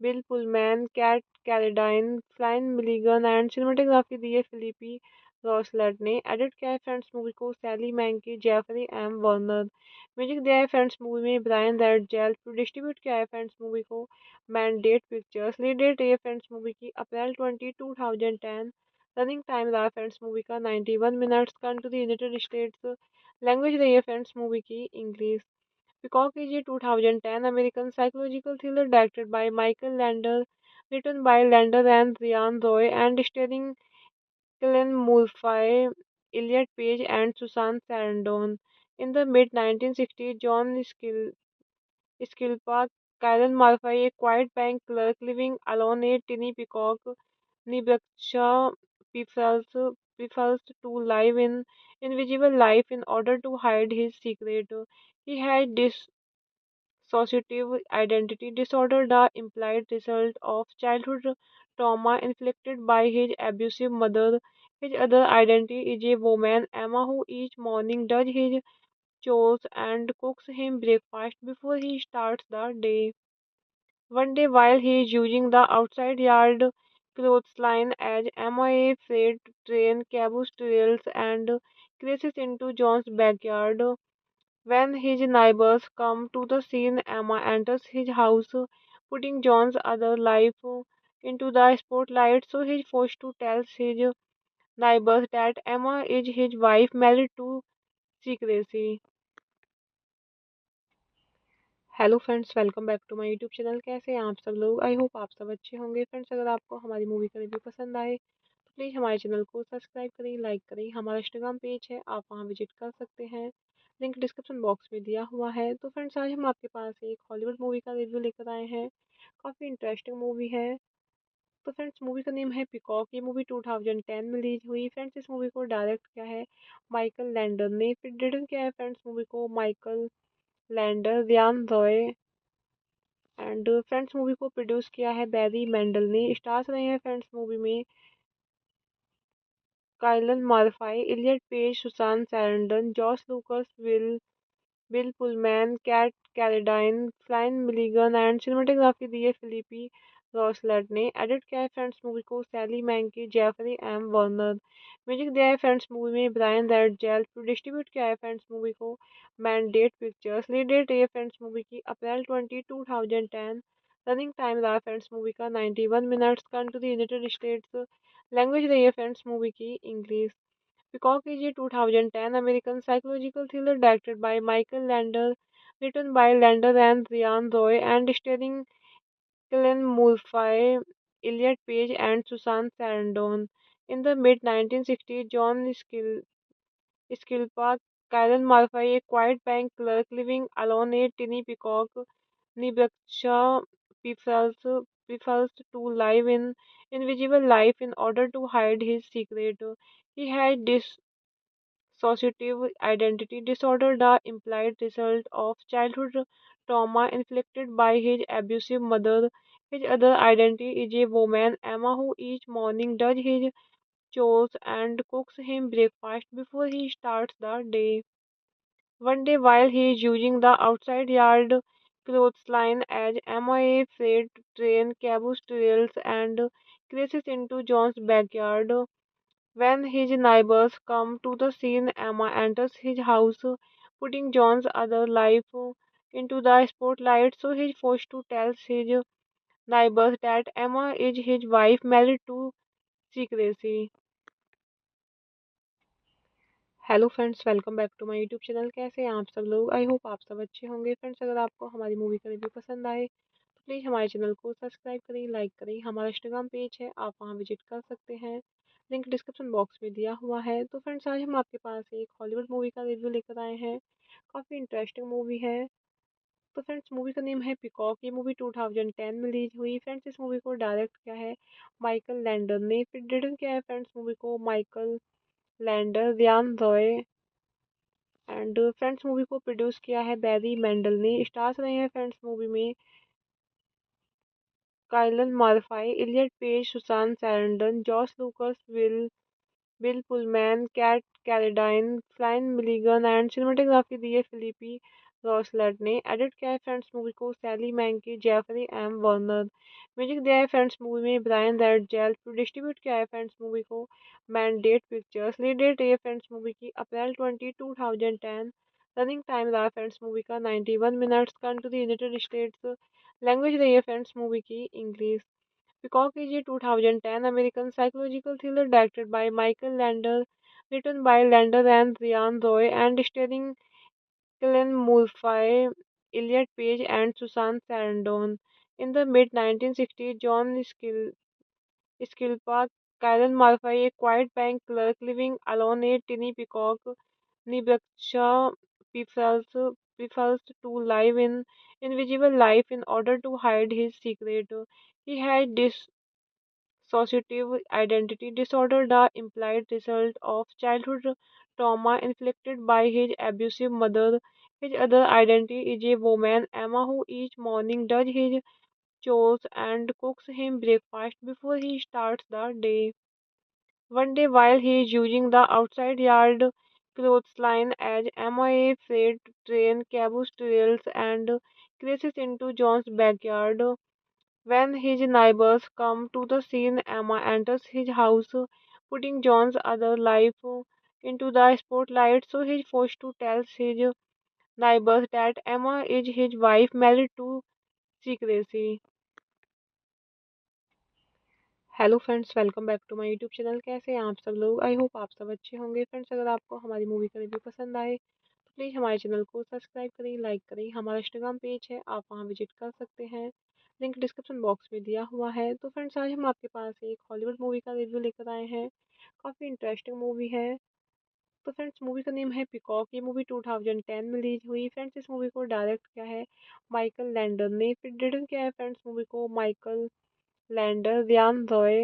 Bill Pullman, Kat कैलेडाइन, Flynn Milligan and cinematography दी है फिलिपी रॉसलेट ने। एडिट किया है फ्रेंड्स मूवी को सैली मैंकी, जेफरी एम वर्नर। म्यूजिक दिया है फ्रेंड्स मूवी में ब्रायन रेडजेल। डिस्ट्रीब्यूट किया है फ्रेंड्स मूवी को मैंडेट पिक्चर्स। लीड डेट रही है फ्रेंड्स मूवी की अप्रैल 2010। रनिंग टाइम रहा फ्रेंड्स मूवी का 91 minutes. Country United states. Language रही है फ्रेंड्स मूवी की English. Peacock is a 2010 American psychological thriller directed by Michael Lander, written by Lander and Ryan Roy, and starring Cillian Murphy, Elliot Page, and Susan Sarandon. In the mid-1960s, John Skilpa, Cillian Murphy, a quiet bank clerk living alone at tiny Peacock, Nebraska, prefers to live in invisible life in order to hide his secret. He had dissociative identity disorder, the implied result of childhood trauma inflicted by his abusive mother. His other identity is a woman, Emma, who each morning does his chores and cooks him breakfast before he starts the day. One day, while he is using the outside yard clothesline as Emma, a freight train caboose derails and crashes into John's backyard. When his neighbors come to the scene, Emma enters his house, putting John's other life into the spotlight. So he's forced to tell his neighbors that Emma is his wife, married to secrecy. Hello friends, welcome back to my YouTube channel. कैसे हैं आप सब लोग? I hope आप सब अच्छे होंगे। Friends, अगर आपको हमारी मूवी का रिव्यू पसंद आए तो प्लीज़ हमारे चैनल को सब्सक्राइब करें, लाइक करें। हमारा इंस्टाग्राम पेज है, आप वहां विजिट कर सकते हैं, लिंक डिस्क्रिप्शन बॉक्स में दिया हुआ है। तो फ्रेंड्स, आज हम आपके पास एक हॉलीवुड मूवी का रिव्यू लेकर आए हैं। काफ़ी इंटरेस्टिंग मूवी है। तो फ्रेंड्स, मूवी का नेम है पिकॉक। ये मूवी 2010 में रिलीज हुई। फ्रेंड्स, इस मूवी को डायरेक्ट किया है माइकल लैंडर ने। फिर रिटर्न किया है फ्रेंड्स मूवी को Michael Lander, Ryan Roy and friends movie को प्रोड्यूस किया है बैरी मेंडल ने। स्टार्स रहे हैं फ्रेंड्स मूवी में Kylin Murphy, Elliot Page, Susan Sarandon, Josh Lucas, Bill Pullman, Kat कैलेडाइन, Flynn Milligan and cinematography दी है फिलिपी रॉसलेट ने। एडिट किया है फ्रेंड्स मूवी को सैली मैंकी, जेफरी एम वर्नर। म्यूजिक दिया है फ्रेंड्स मूवी में ब्रायन रेडजेल। डिस्ट्रीब्यूट किया है फ्रेंड्स मूवी को मैंडेट पिक्चर्स। लीड डेट रही है फ्रेंड्स मूवी की अप्रैल 2010। रनिंग टाइम रहा फ्रेंड्स मूवी का 91 minutes. Country United states. Language रही है फ्रेंड्स मूवी की English. Peacock is a 2010 American psychological thriller directed by Michael Lander, written by Lander and Ryan Roy, and starring Cillian Murphy, Elliot Page, and Susan Sarandon. In the mid-1960s, John Skilpa, Karen Murphy, a quiet bank clerk living alone at tiny Peacock, Nebraska, prefers to live in invisible life in order to hide his secret. He had dissociative identity disorder, the implied result of childhood trauma inflicted by his abusive mother. His other identity is a woman, Emma, who each morning does his chores and cooks him breakfast before he starts the day. One day, while he is using the outside yard clothesline as Emma, a freight train caboose derails and crashes into John's backyard. When his neighbors come to the scene, Emma enters his house, putting John's other life into the spotlight. So he's forced to tell his neighbors that Emma is his wife, married to secrecy. Hello friends, welcome back to my YouTube channel. कैसे हैं आप सब लोग? I hope आप सब अच्छे होंगे। Friends, अगर आपको हमारी मूवी का रिव्यू पसंद आए प्लीज़ हमारे चैनल को सब्सक्राइब करें, लाइक करें। हमारा इंस्टाग्राम पेज है, आप वहाँ विजिट कर सकते हैं। लिंक डिस्क्रिप्शन बॉक्स में दिया हुआ है। तो फ्रेंड्स, आज हम आपके पास एक हॉलीवुड मूवी का रिव्यू लेकर आए हैं। काफ़ी इंटरेस्टिंग मूवी है। तो फ्रेंड्स, मूवी का नेम है पीकॉक। ये मूवी 2010 में रिलीज हुई। फ्रेंड्स, इस मूवी को डायरेक्ट किया है माइकल लैंडर ने। फिर रिटन किया है फ्रेंड्स मूवी को Michael Lander, Ryan Roy and friends movie को प्रोड्यूस किया है बैरी मेंडल ने। स्टार्स रहे हैं फ्रेंड्स मूवी में Kylin Murphy, Elliot Page, Susan Sarandon, Josh Lucas, Bill Pullman, Kat कैलेडाइन, Flynn Milligan and cinematography दी है फिलिपी रॉसलेट ने। एडिट किया है फ्रेंड्स मूवी को सैली मैंकी, जेफरी एम वर्नर। म्यूजिक दिया है फ्रेंड्स मूवी में ब्रायन रेडजेल। डिस्ट्रीब्यूट किया है फ्रेंड्स मूवी को मैंडेट पिक्चर्स। लीड डेट रही है फ्रेंड्स मूवी की अप्रैल 2010। रनिंग टाइम रहा फ्रेंड्स मूवी का 91 minutes. Country United states. Language रही है फ्रेंड्स मूवी की English. Peacock is a 2010 American psychological thriller directed by Michael Lander, written by Lander and Ryan Roy, and starring Cillian Murphy, Elliot Page, and Susan Sarandon. In the mid-1960s, John Skilpa, Cillian Murphy, a quiet bank clerk living alone at tiny Peacock, Nebraska, prefers to live in invisible life in order to hide his secret. He had dissociative identity disorder, the implied result of childhood trauma inflicted by his abusive mother. His other identity is a woman, Emma, who each morning does his chores and cooks him breakfast before he starts the day. One day, while he is using the outside yard clothesline as Emma, a freight train caboose derails and crashes into John's backyard. When his neighbors come to the scene, Emma enters his house, putting John's other life into the spotlight. So he's forced to tell his neighbors that Emma is his wife, married to secrecy. Hello friends, welcome back to my YouTube channel. कैसे हैं आप सब लोग? I hope आप सब अच्छे होंगे। Friends, अगर आपको हमारी मूवी का रिव्यू पसंद आए तो प्लीज़ हमारे चैनल को सब्सक्राइब करें, लाइक करें। हमारा इंस्टाग्राम पेज है, आप वहाँ विजिट कर सकते हैं। लिंक डिस्क्रिप्शन बॉक्स में दिया हुआ है। तो फ्रेंड्स, आज हम आपके पास एक हॉलीवुड मूवी का रिव्यू लेकर आए हैं। काफ़ी इंटरेस्टिंग मूवी है। तो फ्रेंड्स, मूवी का नेम है पीकॉक। ये मूवी 2010 में रिलीज हुई। फ्रेंड्स, इस मूवी को डायरेक्ट किया है माइकल लैंडर ने। फिर रिटन किया है फ्रेंड्स मूवी को Michael Lander, Ryan Roy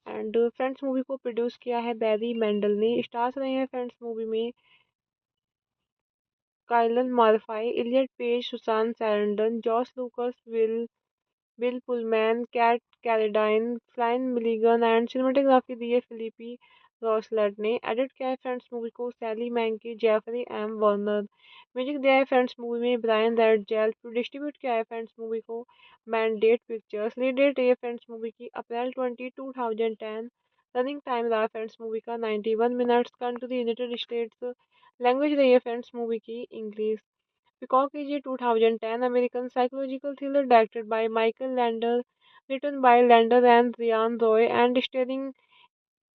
and friends movie को प्रोड्यूस किया है बैरी मेंडल ने। स्टार्स रहे हैं फ्रेंड्स मूवी में Kylin Murphy, Elliot Page, Susan Sarandon, Josh Lucas, Bill Pullman, Kat कैलेडाइन, Flynn Milligan and cinematography दी है फिलिपी रॉसलेट ने। एडिट किया है फ्रेंड्स मूवी को सैली मैंकी, जेफरी एम वर्नर। म्यूजिक दिया है फ्रेंड्स मूवी में ब्रायन रेडजेल। डिस्ट्रीब्यूट किया है फ्रेंड्स मूवी को मैंडेट पिक्चर्स। लीड डेट रही है फ्रेंड्स मूवी की अप्रैल 2010। रनिंग टाइम रहा फ्रेंड्स मूवी का 91 minutes. Country United states. Language रही है फ्रेंड्स मूवी की English. Peacock is a 2010 American psychological thriller directed by Michael Lander, written by Lander and Ryan Roy, and starring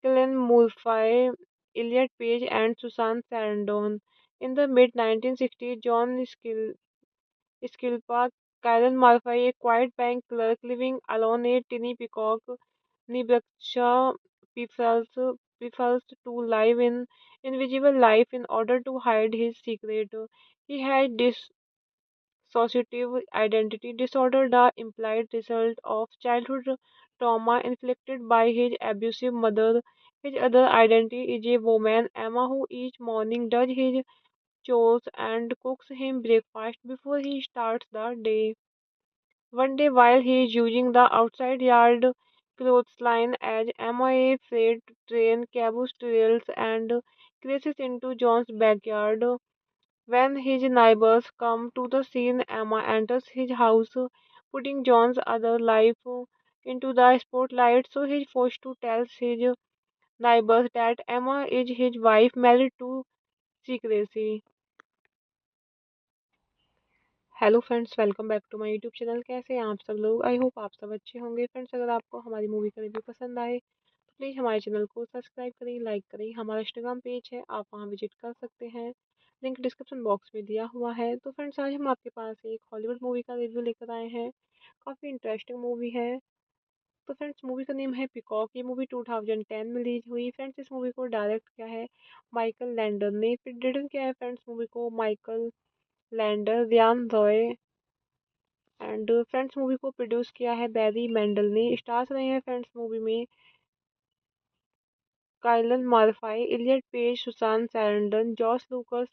Cillian Murphy, Elliot Page, and Susan Sarandon. In the mid-1960s, John Skilpa, Karen Murphy, a quiet bank clerk living alone at tiny Peacock, Nebraska, prefers to live in invisible life in order to hide his secret. He had dissociative identity disorder, the implied result of childhood trauma inflicted by his abusive mother. His other identity is a woman, Emma, who each morning does his chores and cooks him breakfast before he starts the day. One day, while he is using the outside yard clothesline as Emma, a freight train caboose derails and crashes into John's backyard. When his neighbors come to the scene, Emma enters his house, putting John's other life into the spotlight. So he's forced to tell his neighbors that Emma is his wife, married to secrecy. Hello friends, welcome back to my YouTube channel. कैसे हैं आप सब लोग? I hope आप सब अच्छे होंगे। Friends, अगर आपको हमारी मूवी का रिव्यू पसंद आए तो प्लीज़ हमारे चैनल को सब्सक्राइब करें, लाइक करें। हमारा इंस्टाग्राम पेज है, आप वहाँ विजिट कर सकते हैं। लिंक डिस्क्रिप्शन बॉक्स में दिया हुआ है। तो फ्रेंड्स आज हम आपके पास एक हॉलीवुड मूवी का रिव्यू लेकर आए हैं। काफ़ी इंटरेस्टिंग मूवी है। तो फ्रेंड्स मूवी का नेम है पिकॉक। ये मूवी 2010 में रिलीज हुई। फ्रेंड्स इस मूवी को डायरेक्ट किया है माइकल लैंडर ने। फिर रिटन किया है फ्रेंड्स मूवी को Michael Lander, Ryan Roy and friends movie को प्रोड्यूस किया है बैरी मेंडल ने। स्टार्स रहे हैं फ्रेंड्स मूवी में Kylin Murphy, Elliot Page, Susan Sarandon, Josh Lucas,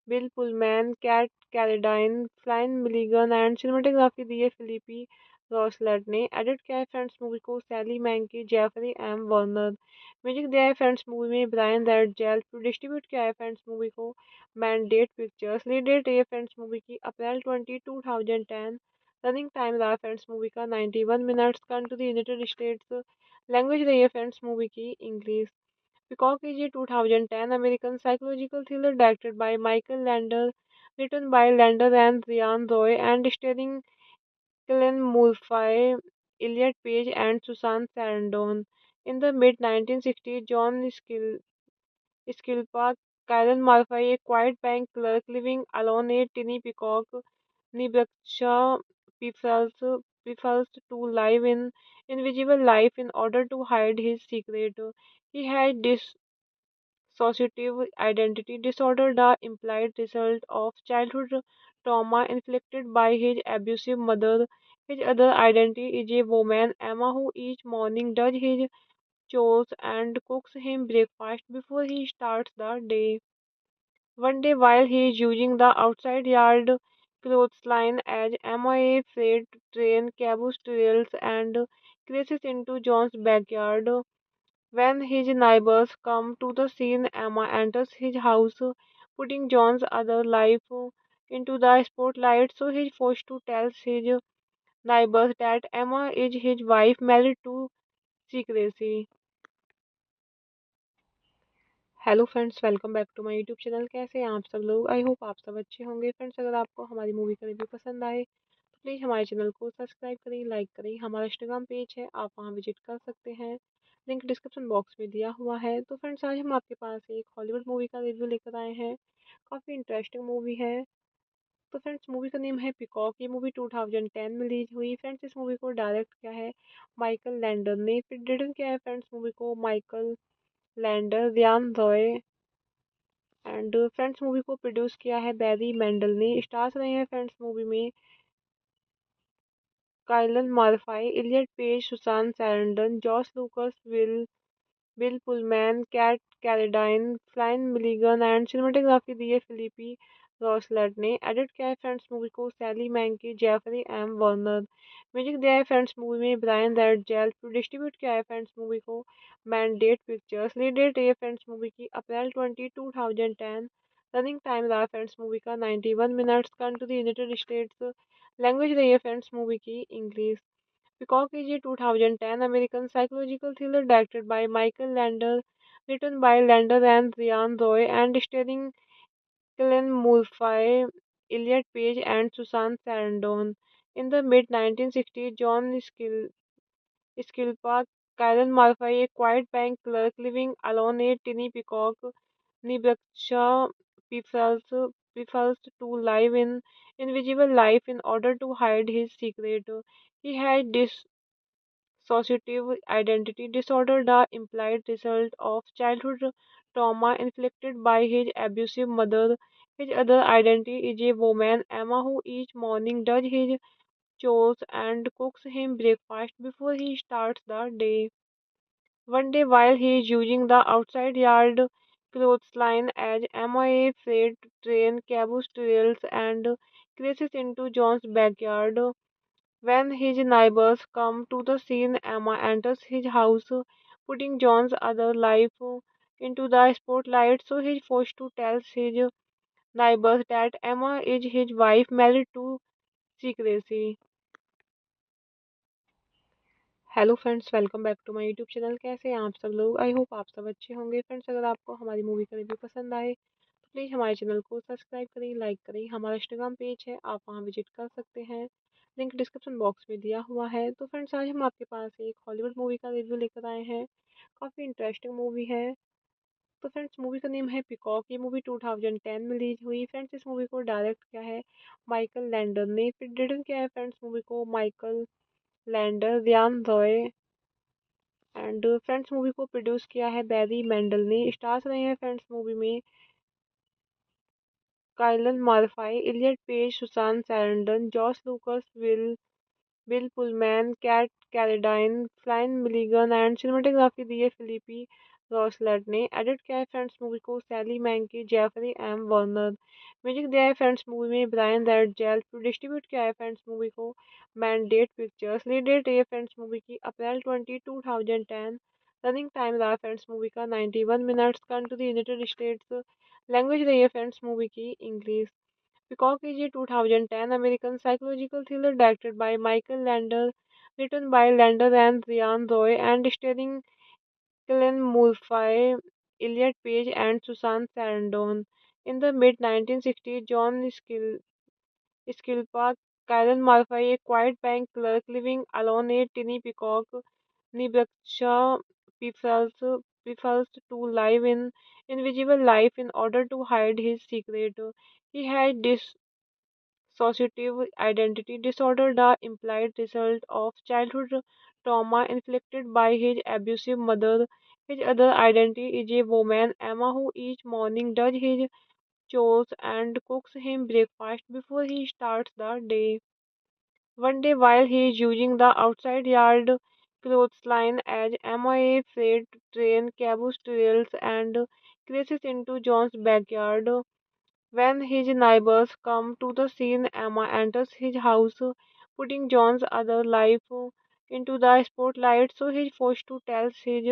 Bill Pullman, Kat कैलेडाइन, Flynn Milligan and cinematography दी है फिलिपी रॉसलेट ने। एडिट किया है फ्रेंड्स मूवी को सैली मैंकी, जेफरी एम वर्नर। म्यूजिक दिया है फ्रेंड्स मूवी में ब्रायन रेडजेल। डिस्ट्रीब्यूट किया है फ्रेंड्स मूवी को मैंडेट पिक्चर्स। लीड डेट रही है फ्रेंड्स मूवी की अप्रैल 2010। रनिंग टाइम रहा फ्रेंड्स मूवी का 91 minutes. Country United states. Language रही है फ्रेंड्स मूवी की English. Peacock is a 2010 American psychological thriller directed by Michael Lander, written by Lander and Ryan Roy, and starring Cillian Murphy, Elliot Page, and Susan Sarandon. In the mid-1960s, John Skilpa, Karen Murphy, a quiet bank clerk living alone at Tiny Peacock, Nebraska, prefers to live in invisible life in order to hide his secret. He had dissociative identity disorder, the implied result of childhood trauma inflicted by his abusive mother. His other identity is a woman, Emma, who each morning does his chores and cooks him breakfast before he starts the day. One day, while he is using the outside yard clothesline as Emma, a freight train caboose derails and crashes into John's backyard. When his neighbors come to the scene, Emma enters his house, putting John's other life into the spotlight. So he's forced to tell his neighbors that Emma is his wife, married to secrecy. Hello friends, welcome back to my YouTube channel. कैसे हैं आप सब लोग? I hope आप सब अच्छे होंगे। Friends अगर आपको हमारी मूवी का रिव्यू पसंद आए तो प्लीज़ हमारे चैनल को सब्सक्राइब करें, लाइक करें। हमारा इंस्टाग्राम पेज है, आप वहां विजिट कर सकते हैं। लिंक डिस्क्रिप्शन बॉक्स में दिया हुआ है। तो फ्रेंड्स आज हम आपके पास एक हॉलीवुड मूवी का रिव्यू लेकर आए हैं। काफ़ी इंटरेस्टिंग मूवी है। तो फ्रेंड्स मूवी का नेम है पिकॉक। ये मूवी 2010 में रिलीज हुई। फ्रेंड्स इस मूवी को डायरेक्ट किया है माइकल लैंडर ने। फिर रिटन किया है फ्रेंड्स मूवी को Michael Lander, Ryan Roy and friends movie को प्रोड्यूस किया है बैरी मेंडल ने। स्टार्स रहे हैं फ्रेंड्स मूवी में Kylin Murphy, Elliot Page, Susan Sarandon, Josh Lucas, Bill Pullman, Kat कैलेडाइन, Flynn Milligan and cinematography दी है फिलिपी रॉसलेट ने। एडिट किया है फ्रेंड्स मूवी को सैली मैंकी, जेफरी एम वर्नर। म्यूजिक दिया है फ्रेंड्स मूवी में ब्रायन रेडजेल। डिस्ट्रीब्यूट किया है फ्रेंड्स मूवी को मैंडेट पिक्चर्स। लीड डेट रही है फ्रेंड्स मूवी की अप्रैल 2010। रनिंग टाइम रहा फ्रेंड्स मूवी का 91 minutes. Country United states. Language रही है फ्रेंड्स मूवी की English. Peacock is a 2010 American psychological thriller directed by Michael Lander, written by Lander and Ryan Roy, and starring Cillian Murphy, Elliot Page, and Susan Sarandon. In the mid-1960s, John Skilpa, Karen Murphy, a quiet bank clerk living alone at Tiny Peacock, Nebraska, prefers to live in invisible life in order to hide his secret. He had dissociative identity disorder, the implied result of childhood trauma inflicted by his abusive mother. His other identity is a woman, Emma, who each morning does his chores and cooks him breakfast before he starts the day. One day, while he is using the outside yard clothesline as Emma, a freight train caboose derails and crashes into John's backyard. When his neighbors come to the scene, Emma enters his house, putting John's other life into the spotlight. So he's forced to tell his neighbors that Emma is his wife, married to secrecy. Hello friends, welcome back to my YouTube channel. कैसे हैं आप सब लोग? I hope आप सब अच्छे होंगे। Friends अगर आपको हमारी मूवी का रिव्यू पसंद आए तो प्लीज़ हमारे चैनल को सब्सक्राइब करें, लाइक करें। हमारा इंस्टाग्राम पेज है, आप वहां विजिट कर सकते हैं। लिंक डिस्क्रिप्शन बॉक्स में दिया हुआ है। तो फ्रेंड्स आज हम आपके पास एक हॉलीवुड मूवी का रिव्यू लेकर आए हैं। काफ़ी इंटरेस्टिंग मूवी है। तो फ्रेंड्स मूवी का नेम है पीकॉक। ये मूवी 2010 में रिलीज हुई। फ्रेंड्स इस मूवी को डायरेक्ट किया है माइकल लैंडर ने। फिर रिटन किया है फ्रेंड्स मूवी को Michael Lander, Ryan Roy and friends movie को प्रोड्यूस किया है बैरी मेंडल ने। स्टार्स रहे हैं फ्रेंड्स मूवी में Kylin Murphy, Elliot Page, Susan Sarandon, Josh Lucas, Bill Pullman, Kat कैलेडाइन, Flynn Milligan and cinematography दी है फिलिपी रॉसलेट ने। एडिट किया है फ्रेंड्स मूवी को सैली मैंकी, जेफरी एम वर्नर। म्यूजिक दिया है फ्रेंड्स मूवी में ब्रायन रेडजेल। डिस्ट्रीब्यूट किया है फ्रेंड्स मूवी को मैंडेट पिक्चर्स। लीड डेट रही है फ्रेंड्स मूवी की अप्रैल 2010। रनिंग टाइम रहा फ्रेंड्स मूवी का 91 minutes. Country United states. Language रही है फ्रेंड्स मूवी की English. Peacock is a 2010 American psychological thriller directed by Michael Lander, written by Lander and Ryan Roy, and starring Cillian Murphy, Elliot Page, and Susan Sarandon. In the mid-1960s, John Skilpa, Karen Murphy, a quiet bank clerk living alone at Tiny Peacock, Nebraska, prefers to live in invisible life in order to hide his secret. He had dissociative identity disorder, the implied result of childhood trauma inflicted by his abusive mother. His other identity is a woman, Emma, who each morning does his chores and cooks him breakfast before he starts the day. One day, while he is using the outside yard clothesline as Emma, a freight train caboose derails and crashes into John's backyard. When his neighbors come to the scene, Emma enters his house, putting John's other life into the spotlight. So he's forced to tell his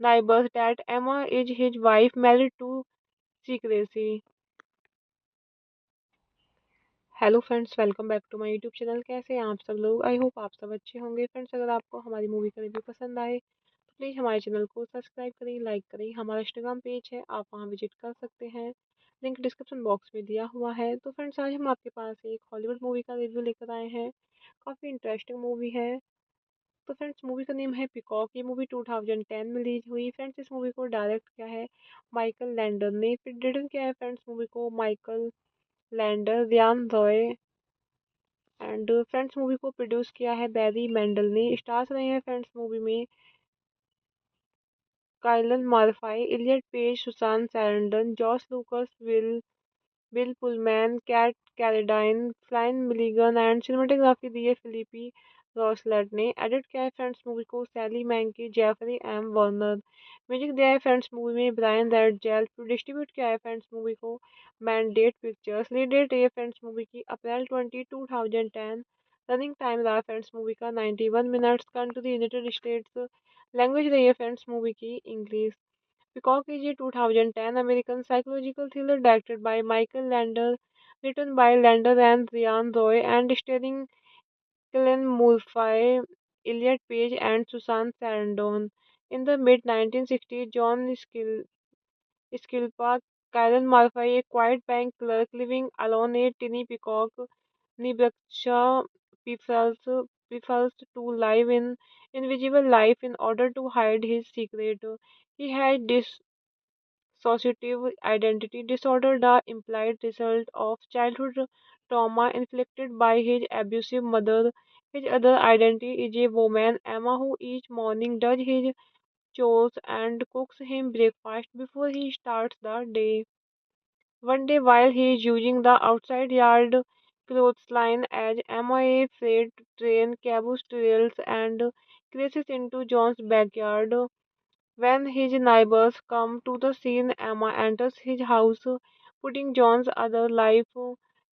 neighbors that Emma is his wife, married to secrecy. Hello friends, welcome back to my YouTube channel. कैसे हैं आप सब लोग? I hope आप सब अच्छे होंगे। Friends, अगर आपको हमारी मूवी का रिव्यू पसंद आए तो प्लीज़ हमारे चैनल को सब्सक्राइब करें, लाइक करें। हमारा इंस्टाग्राम पेज है, आप वहां विजिट कर सकते हैं। लिंक डिस्क्रिप्शन बॉक्स में दिया हुआ है। तो फ्रेंड्स, आज हम आपके पास एक हॉलीवुड मूवी का रिव्यू लेकर आए हैं। काफ़ी इंटरेस्टिंग मूवी है। तो फ्रेंड्स, मूवी का नेम है पीकॉक। ये मूवी 2010 में रिलीज हुई। फ्रेंड्स, इस मूवी को डायरेक्ट किया है माइकल लैंडर ने। फिर रिटन किया है फ्रेंड्स मूवी को Michael Lander, Ryan Roy and friends movie को प्रोड्यूस किया है बैरी मेंडल ने। स्टार्स रहे हैं फ्रेंड्स मूवी में Kylin Murphy, Elliot Page, Susan Sarandon, Josh Lucas, Bill Pullman, Kat कैलेडाइन, Flynn Milligan and cinematography दी है फिलिपी रॉसलेट ने। एडिट किया है फ्रेंड्स मूवी को सैली मैंकी, जेफरी एम वर्नर। म्यूजिक दिया है फ्रेंड्स मूवी में ब्रायन रेडजेल। डिस्ट्रीब्यूट किया है फ्रेंड्स मूवी को मैंडेट पिक्चर्स। लीड डेट रही है फ्रेंड्स मूवी की अप्रैल 2010। रनिंग टाइम रहा फ्रेंड्स मूवी का 91 minutes. Country United states. Language रही है फ्रेंड्स मूवी की English. Peacock is a 2010 American psychological thriller directed by Michael Lander, written by Lander and Ryan Roy, and starring Cillian Murphy, Elliot Page, and Susan Sarandon. In the mid-1960s, John Skilpa, Karen Murphy, a quiet bank clerk living alone at Tiny Peacock, Nebraska, prefers to live in invisible life in order to hide his secret. He had dissociative identity disorder, the implied result of childhood trauma inflicted by his abusive mother. His other identity is a woman, Emma, who each morning does his chores and cooks him breakfast before he starts the day. One day, while he is using the outside yard clothesline as Emma, a freight train caboose derails and crashes into John's backyard. When his neighbors come to the scene, Emma enters his house, putting John's other life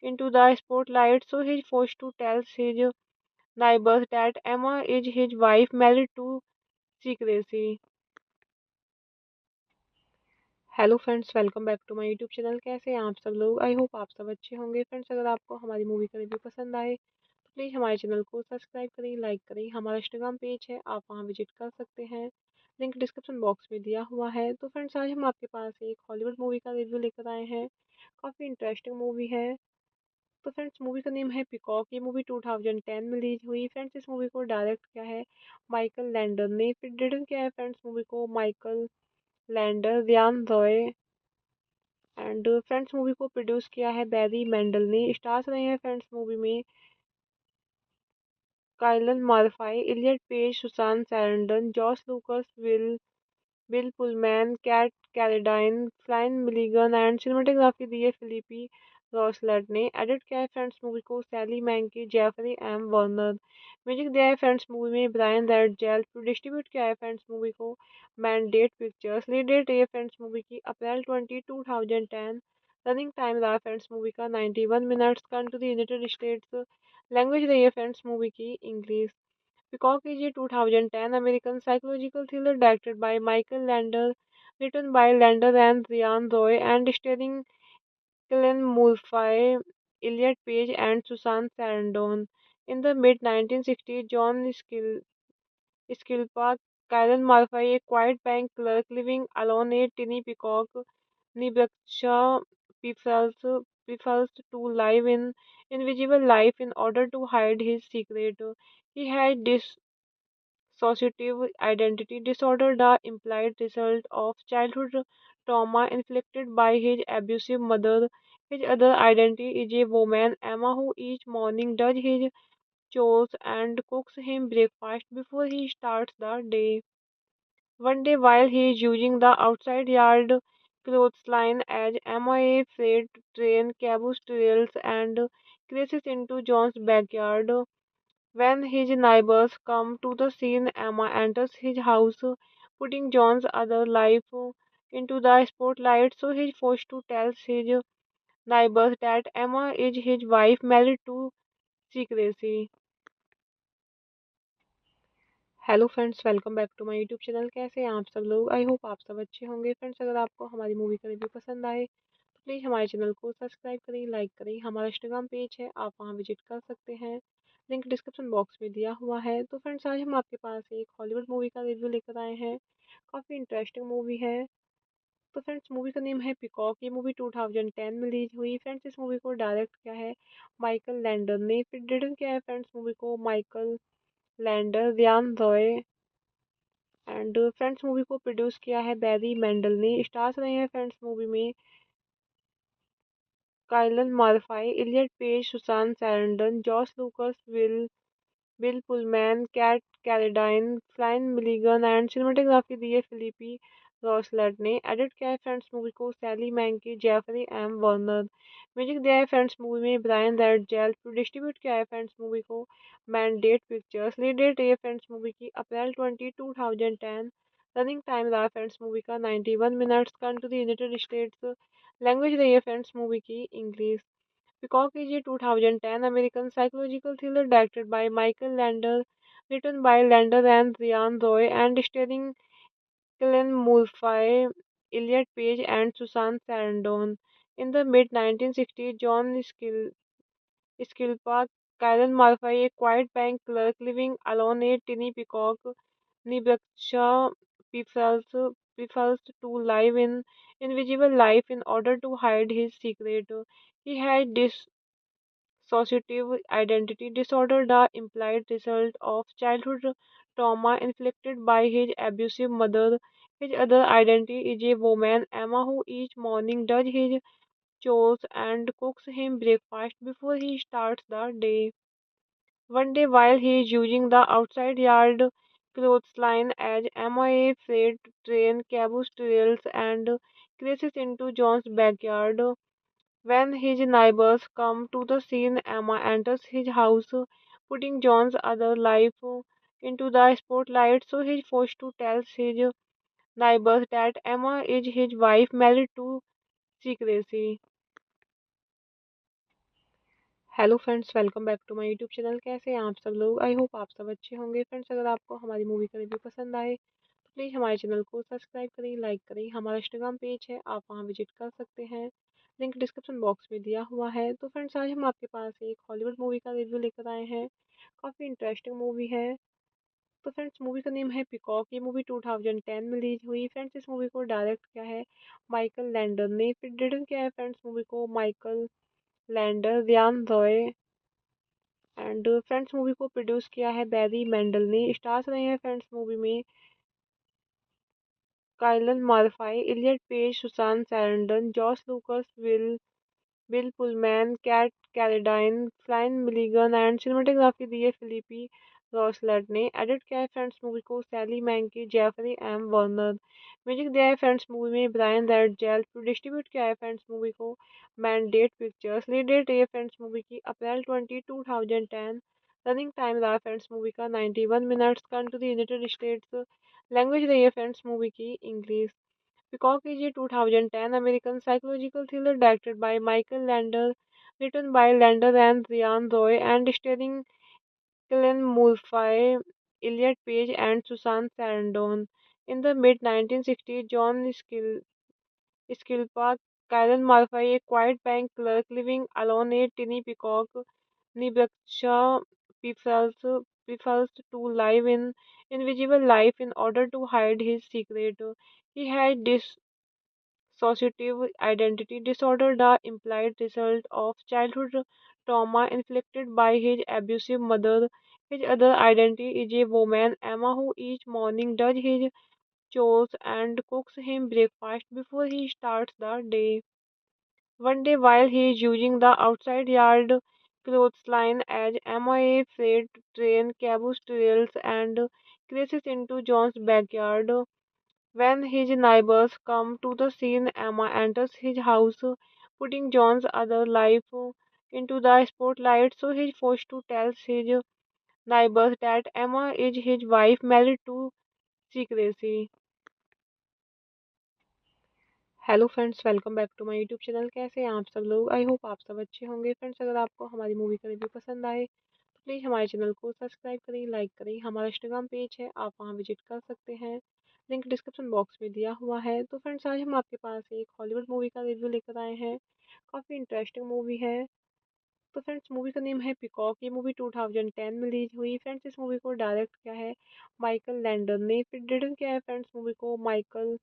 into the spotlight. So he's forced to tell his neighbors that Emma is his wife, married to secrecy. Hello friends, welcome back to my YouTube channel. कैसे हैं आप सब लोग? I hope आप सब अच्छे होंगे। Friends, अगर आपको हमारी मूवी का रिव्यू पसंद आए तो प्लीज़ हमारे चैनल को सब्सक्राइब करें, लाइक करें। हमारा इंस्टाग्राम पेज है, आप वहां विजिट कर सकते हैं। लिंक डिस्क्रिप्शन बॉक्स में दिया हुआ है। तो फ्रेंड्स, आज हम आपके पास एक हॉलीवुड मूवी का रिव्यू लेकर आए हैं। काफ़ी इंटरेस्टिंग मूवी है। तो फ्रेंड्स, मूवी का नेम है पीकॉक। ये मूवी 2010 में रिलीज हुई। फ्रेंड्स, इस मूवी को डायरेक्ट किया है माइकल लैंडर ने। फिर रिटन किया है फ्रेंड्स मूवी को Michael Lander, Ryan Roy and friends movie को प्रोड्यूस किया है बैरी मेंडल ने। स्टार्स रहे हैं फ्रेंड्स मूवी में Kylin Murphy, Elliot Page, Susan Sarandon, Josh Lucas, Bill Pullman, Kat कैलेडाइन, Flynn Milligan and cinematography दी है फिलिपी रॉसलेट ने। एडिट किया है फ्रेंड्स मूवी को सैली मैंकी, जेफरी एम वर्नर। म्यूजिक दिया है फ्रेंड्स मूवी में ब्रायन रेडजेल। डिस्ट्रीब्यूट किया है फ्रेंड्स मूवी को मैंडेट पिक्चर्स। लीड डेट रही है फ्रेंड्स मूवी की अप्रैल 20, 2010। रनिंग टाइम रहा फ्रेंड्स मूवी का 91 minutes. Country United states. Language रही है फ्रेंड्स मूवी की English. Peacock is a 2010 American psychological thriller directed by Michael Lander, written by Lander and Ryan Roy, and starring Cillian Murphy, Elliot Page, and Susan Sarandon. In the mid-1960s, John Skilpa, Cillian Murphy, a quiet bank clerk living alone at tiny Peacock, Nebraska, prefers to live in invisible life in order to hide his secret. He had dissociative identity disorder, the implied result of childhood trauma inflicted by his abusive mother. His other identity is a woman, Emma, who each morning does his chores and cooks him breakfast before he starts the day. One day, while he is using the outside yard clothesline as Emma, a freight train caboose trails and crashes into John's backyard. When his neighbors come to the scene, Emma enters his house, putting John's other life into the spotlight. So he's forced to tell his neighbors that Emma is his wife, married to secrecy. Hello friends, welcome back to my YouTube channel. कैसे हैं आप सब लोग? I hope आप सब अच्छे होंगे। Friends, अगर आपको हमारी मूवी का रिव्यू पसंद आए तो प्लीज़ हमारे चैनल को सब्सक्राइब करें, लाइक करें। हमारा इंस्टाग्राम पेज है, आप वहां विजिट कर सकते हैं। लिंक डिस्क्रिप्शन बॉक्स में दिया हुआ है। तो फ्रेंड्स, आज हम आपके पास एक हॉलीवुड मूवी का रिव्यू लेकर आए हैं। काफ़ी इंटरेस्टिंग मूवी है। तो फ्रेंड्स, मूवी का नेम है पिकॉक। ये मूवी 2010 में रिलीज हुई। फ्रेंड्स, इस मूवी को डायरेक्ट किया है माइकल लैंडर ने। फिर रिटर्न किया है फ्रेंड्स मूवी को Michael Lander, Ryan Roy and friends movie को प्रोड्यूस किया है बैरी मेंडल ने। स्टार्स रहे हैं फ्रेंड्स मूवी में Kylin Murphy, Elliot Page, Susan Sarandon, Josh Lucas, Bill Pullman, Kat कैलेडाइन, Flynn Milligan and cinematography दी है फिलिपी रॉसलेट ने। एडिट किया है फ्रेंड्स मूवी को सैली मैंकी, जेफरी एम वर्नर। म्यूजिक दिया है फ्रेंड्स मूवी में ब्रायन रेडजेल। डिस्ट्रीब्यूट किया है फ्रेंड्स मूवी को मैंडेट पिक्चर्स। लीड डेट रही है फ्रेंड्स मूवी की अप्रैल 20, 2010। रनिंग टाइम रहा फ्रेंड्स मूवी का 91 minutes. Country United states. Language रही है फ्रेंड्स मूवी की English. Peacock is a 2010 American psychological thriller directed by Michael Lander, written by Lander and Ryan Roy, and starring Cillian Murphy, Elliot Page, and Susan Sarandon. In the mid-1960s, John Skilpa, Cillian Murphy, a quiet bank clerk living alone at tiny Peacock, Nebraska, prefers to live in invisible life in order to hide his secret. He had dissociative identity disorder, the implied result of childhood trauma inflicted by his abusive mother. His other identity is a woman, Emma, who each morning does his chores and cooks him breakfast before he starts the day. One day, while he is using the outside yard clothesline as Emma, a freight train caboose trails and crashes into John's backyard. When his neighbors come to the scene, Emma enters his house, putting John's other life into the spotlight. So he's forced to tell his neighbors that Emma is his wife, married to secrecy. Hello friends, welcome back to my YouTube channel. कैसे हैं आप सब लोग? I hope आप सब अच्छे होंगे। Friends, अगर आपको हमारी मूवी का रिव्यू पसंद आए तो प्लीज़ हमारे चैनल को सब्सक्राइब करें, लाइक करें। हमारा इंस्टाग्राम पेज है, आप वहां विजिट कर सकते हैं। लिंक डिस्क्रिप्शन बॉक्स में दिया हुआ है। तो फ्रेंड्स, आज हम आपके पास एक हॉलीवुड मूवी का रिव्यू लेकर आए हैं। काफ़ी इंटरेस्टिंग मूवी है। तो फ्रेंड्स, मूवी का नेम है पिकॉक। ये मूवी 2010 में रिलीज हुई। फ्रेंड्स, इस मूवी को डायरेक्ट किया है माइकल लैंडर ने। फिर रिटर्न किया है फ्रेंड्स मूवी को Michael Lander, Ryan Roy and friends movie को प्रोड्यूस किया है बैरी मेंडल ने। स्टार्स रहे हैं फ्रेंड्स मूवी में Kylian Murphy, Elliot Page, Susan Sarandon, Josh Lucas, Bill Pullman, Kat Carradine, Flynn Milligan and cinematography दी है Philippe रॉसलेट ने। एडिट किया है फ्रेंड्स मूवी को सैली मैंकी, जेफरी एम वर्नर। म्यूजिक दिया है फ्रेंड्स मूवी में ब्रायन रेडजेल। डिस्ट्रीब्यूट किया है फ्रेंड्स मूवी को मैंडेट पिक्चर्स। लीड डेट रही है फ्रेंड्स मूवी की अप्रैल 20, 2010। रनिंग टाइम रहा फ्रेंड्स मूवी का 91 minutes. Country United states. Language रही है फ्रेंड्स मूवी की English. Peacock is a 2010 American psychological thriller directed by Michael Lander, written by Lander and Ryan Roy, and starring Cillian Murphy, Elliot Page, and Susan Sarandon. In the mid 1960s, John Skilpa, Cillian Murphy, a quiet bank clerk living alone at tiny Peacock, Nebraska, prefers to live in invisible life in order to hide his secret. He had dissociative identity disorder, the implied result of childhood trauma inflicted by his abusive mother. His other identity is a woman, Emma, who each morning does his chores and cooks him breakfast before he starts the day. One day, while he is using the outside yard clothesline as Emma, a freight train caboose derails and crashes into John's backyard. When his neighbors come to the scene, Emma enters his house, putting John's other life into the spotlight. So he's forced to tell his neighbors that Emma is his wife, married to secrecy. Hello friends, welcome back to my YouTube channel. कैसे हैं आप सब लोग? I hope आप सब अच्छे होंगे। Friends, अगर आपको हमारी मूवी का रिव्यू पसंद आए तो प्लीज़ हमारे चैनल को सब्सक्राइब करें, लाइक करें। हमारा इंस्टाग्राम पेज है, आप वहां विजिट कर सकते हैं। लिंक डिस्क्रिप्शन बॉक्स में दिया हुआ है। तो फ्रेंड्स, आज हम आपके पास एक हॉलीवुड मूवी का रिव्यू लेकर आए हैं। काफ़ी इंटरेस्टिंग मूवी है। तो फ्रेंड्स, मूवी का नेम है पिकॉक। ये मूवी 2010 में रिलीज हुई। फ्रेंड्स, इस मूवी को डायरेक्ट किया है माइकल लैंडर ने। फिर रिटर्न किया है फ्रेंड्स मूवी को Michael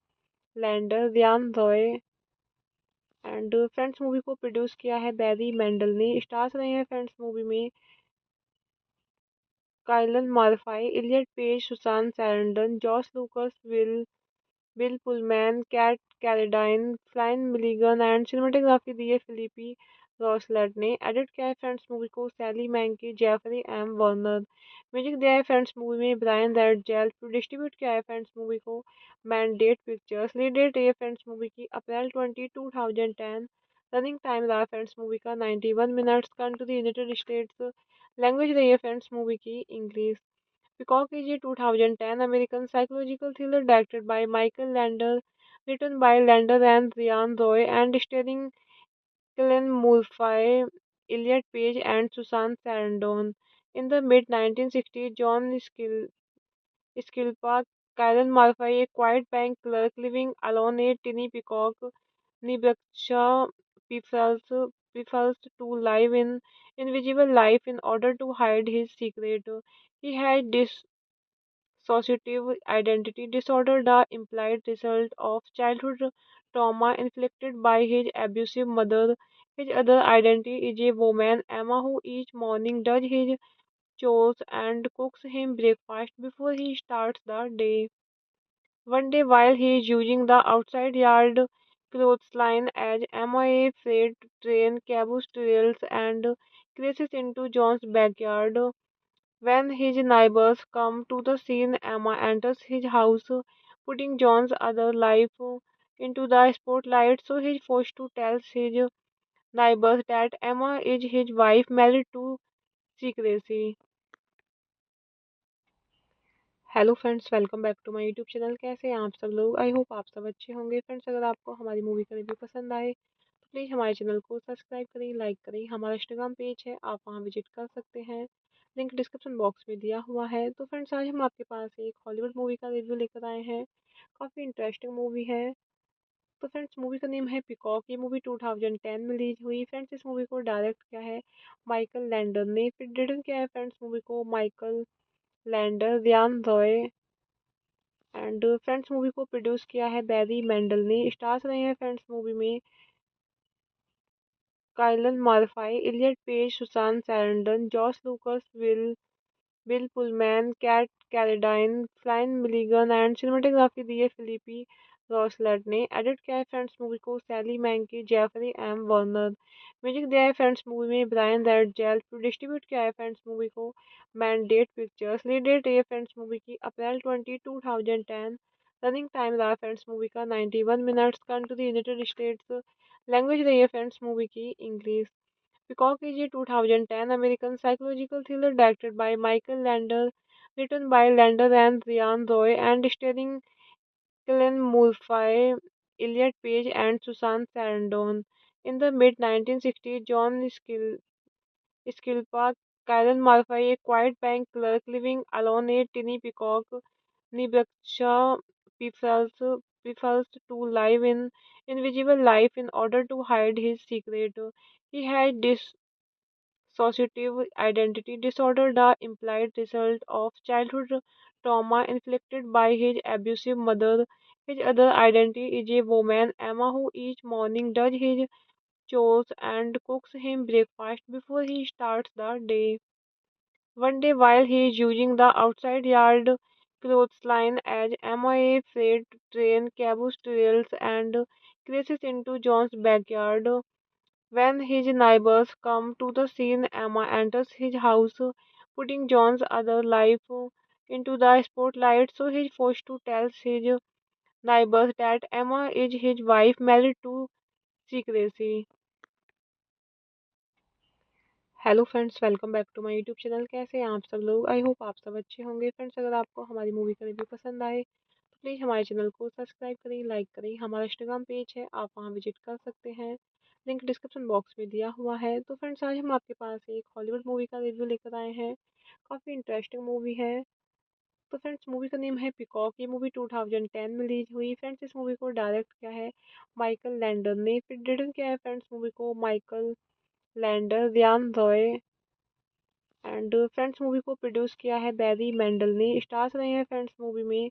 Lander, Ryan Roy and friends movie को प्रोड्यूस किया है बैरी मेंडल ने। स्टार्स रहे हैं फ्रेंड्स मूवी में Kylin Murphy, Elliot Page, Susan Sarandon, Josh Lucas, Bill Pullman, Kat कैलेडाइन, Flynn Milligan and cinematography दी है फिलिपी रॉसलेट ने। एडिट किया है फ्रेंड्स मूवी को सैली मैंकी, जेफरी एम वर्नर। म्यूजिक दिया है फ्रेंड्स मूवी में ब्रायन रेडजेल। डिस्ट्रीब्यूट किया है फ्रेंड्स मूवी को मैंडेट पिक्चर्स। लीड डेट रही है फ्रेंड्स मूवी की अप्रैल 20, 2010। रनिंग टाइम रहा फ्रेंड्स मूवी का 91 minutes. Country United states. Language रही है फ्रेंड्स मूवी की English. Peacock is a 2010 American psychological thriller directed by Michael Lander, written by Lander and Ryan Roy, and starring Cillian Murphy, Elliot Page, and Susan Sarandon. In the mid 1960s, John Skilpa, Cillian Murphy, a quiet bank clerk living alone at tiny Peacock, Nebraska, prefers to live in invisible life in order to hide his secret. He had dissociative identity disorder, the implied result of childhood trauma inflicted by his abusive mother. His other identity is a woman, Emma, who each morning does his chores and cooks him breakfast before he starts the day. One day, while he is using the outside yard clothesline as Emma, a freight train caboose derails and crashes into John's backyard. When his neighbors come to the scene, Emma enters his house, putting John's other life into the spotlight. So he's forced to tell his neighbors that Emma is his wife, married to secrecy. Hello friends, welcome back to my YouTube channel. कैसे हैं आप सब लोग? I hope आप सब अच्छे होंगे। Friends, अगर आपको हमारी मूवी का रिव्यू पसंद आए तो प्लीज़ हमारे चैनल को सब्सक्राइब करें, लाइक करें। हमारा इंस्टाग्राम पेज है, आप वहां विजिट कर सकते हैं। लिंक डिस्क्रिप्शन बॉक्स में दिया हुआ है। तो फ्रेंड्स, आज हम आपके पास एक हॉलीवुड मूवी का रिव्यू लेकर आए हैं। काफ़ी इंटरेस्टिंग मूवी है। तो फ्रेंड्स, मूवी का नेम है पिकॉक। ये मूवी 2010 में रिलीज हुई। फ्रेंड्स, इस मूवी को डायरेक्ट किया है माइकल लैंडर ने। फिर रिटर्न किया है फ्रेंड्स मूवी को Michael Lander, Ryan Roy and friends movie को प्रोड्यूस किया है बैरी मेंडल ने। स्टार्स रहे हैं फ्रेंड्स मूवी में Kylin Murphy, Elliot Page, Susan Sarandon, Josh Lucas, Bill Pullman, Kat कैलेडाइन, Flynn Milligan and cinematography दी है फिलिपी रॉसलेट ने। एडिट किया है फ्रेंड्स मूवी को सैली मैंकी, जेफरी एम वर्नर। म्यूजिक दिया है फ्रेंड्स मूवी में ब्रायन रेडजेल। डिस्ट्रीब्यूट किया है फ्रेंड्स मूवी को मैंडेट पिक्चर्स। लीड डेट रही है फ्रेंड्स मूवी की अप्रैल 20, 2010। रनिंग टाइम रहा फ्रेंड्स मूवी का 91 minutes. Country United states. Language रही है फ्रेंड्स मूवी की English. Peacock is a 2010 American psychological thriller directed by Michael Lander, written by Lander and Ryan Roy, and starring Cillian Murphy, Elliot Page, and Susan Sarandon. In the mid 1960s, John Skilpa, Cillian Murphy, a quiet bank clerk living alone at tiny Peacock, Nebraska, prefers to live in invisible life in order to hide his secret. He had dissociative identity disorder, the implied result of childhood trauma inflicted by his abusive mother. His other identity is a woman, Emma, who each morning does his chores and cooks him breakfast before he starts the day. One day, while he is using the outside yard clothesline as Emma, a freight train caboose derails and crashes into John's backyard. When his neighbors come to the scene, Emma enters his house, putting John's other life into the spotlight. So he's forced to tell his neighbors that Emma is his wife, married to secrecy. Hello friends, welcome back to my YouTube channel. कैसे हैं आप सब लोग? I hope आप सब अच्छे होंगे। Friends, अगर आपको हमारी मूवी का रिव्यू पसंद आए तो प्लीज़ हमारे चैनल को सब्सक्राइब करें, लाइक करें। हमारा इंस्टाग्राम पेज है, आप वहां विजिट कर सकते हैं। लिंक डिस्क्रिप्शन बॉक्स में दिया हुआ है। तो फ्रेंड्स, आज हम आपके पास एक हॉलीवुड मूवी का रिव्यू लेकर आए हैं। काफ़ी इंटरेस्टिंग मूवी है। तो फ्रेंड्स, मूवी का नेम है पिकॉक। ये मूवी 2010 में रिलीज हुई। फ्रेंड्स, इस मूवी को डायरेक्ट किया है माइकल लैंडर ने। फिर रिटर्न किया है फ्रेंड्स मूवी को Michael Lander, Ryan Roy and friends movie को प्रोड्यूस किया है बैरी मेंडल ने। स्टार्स रहे हैं फ्रेंड्स मूवी में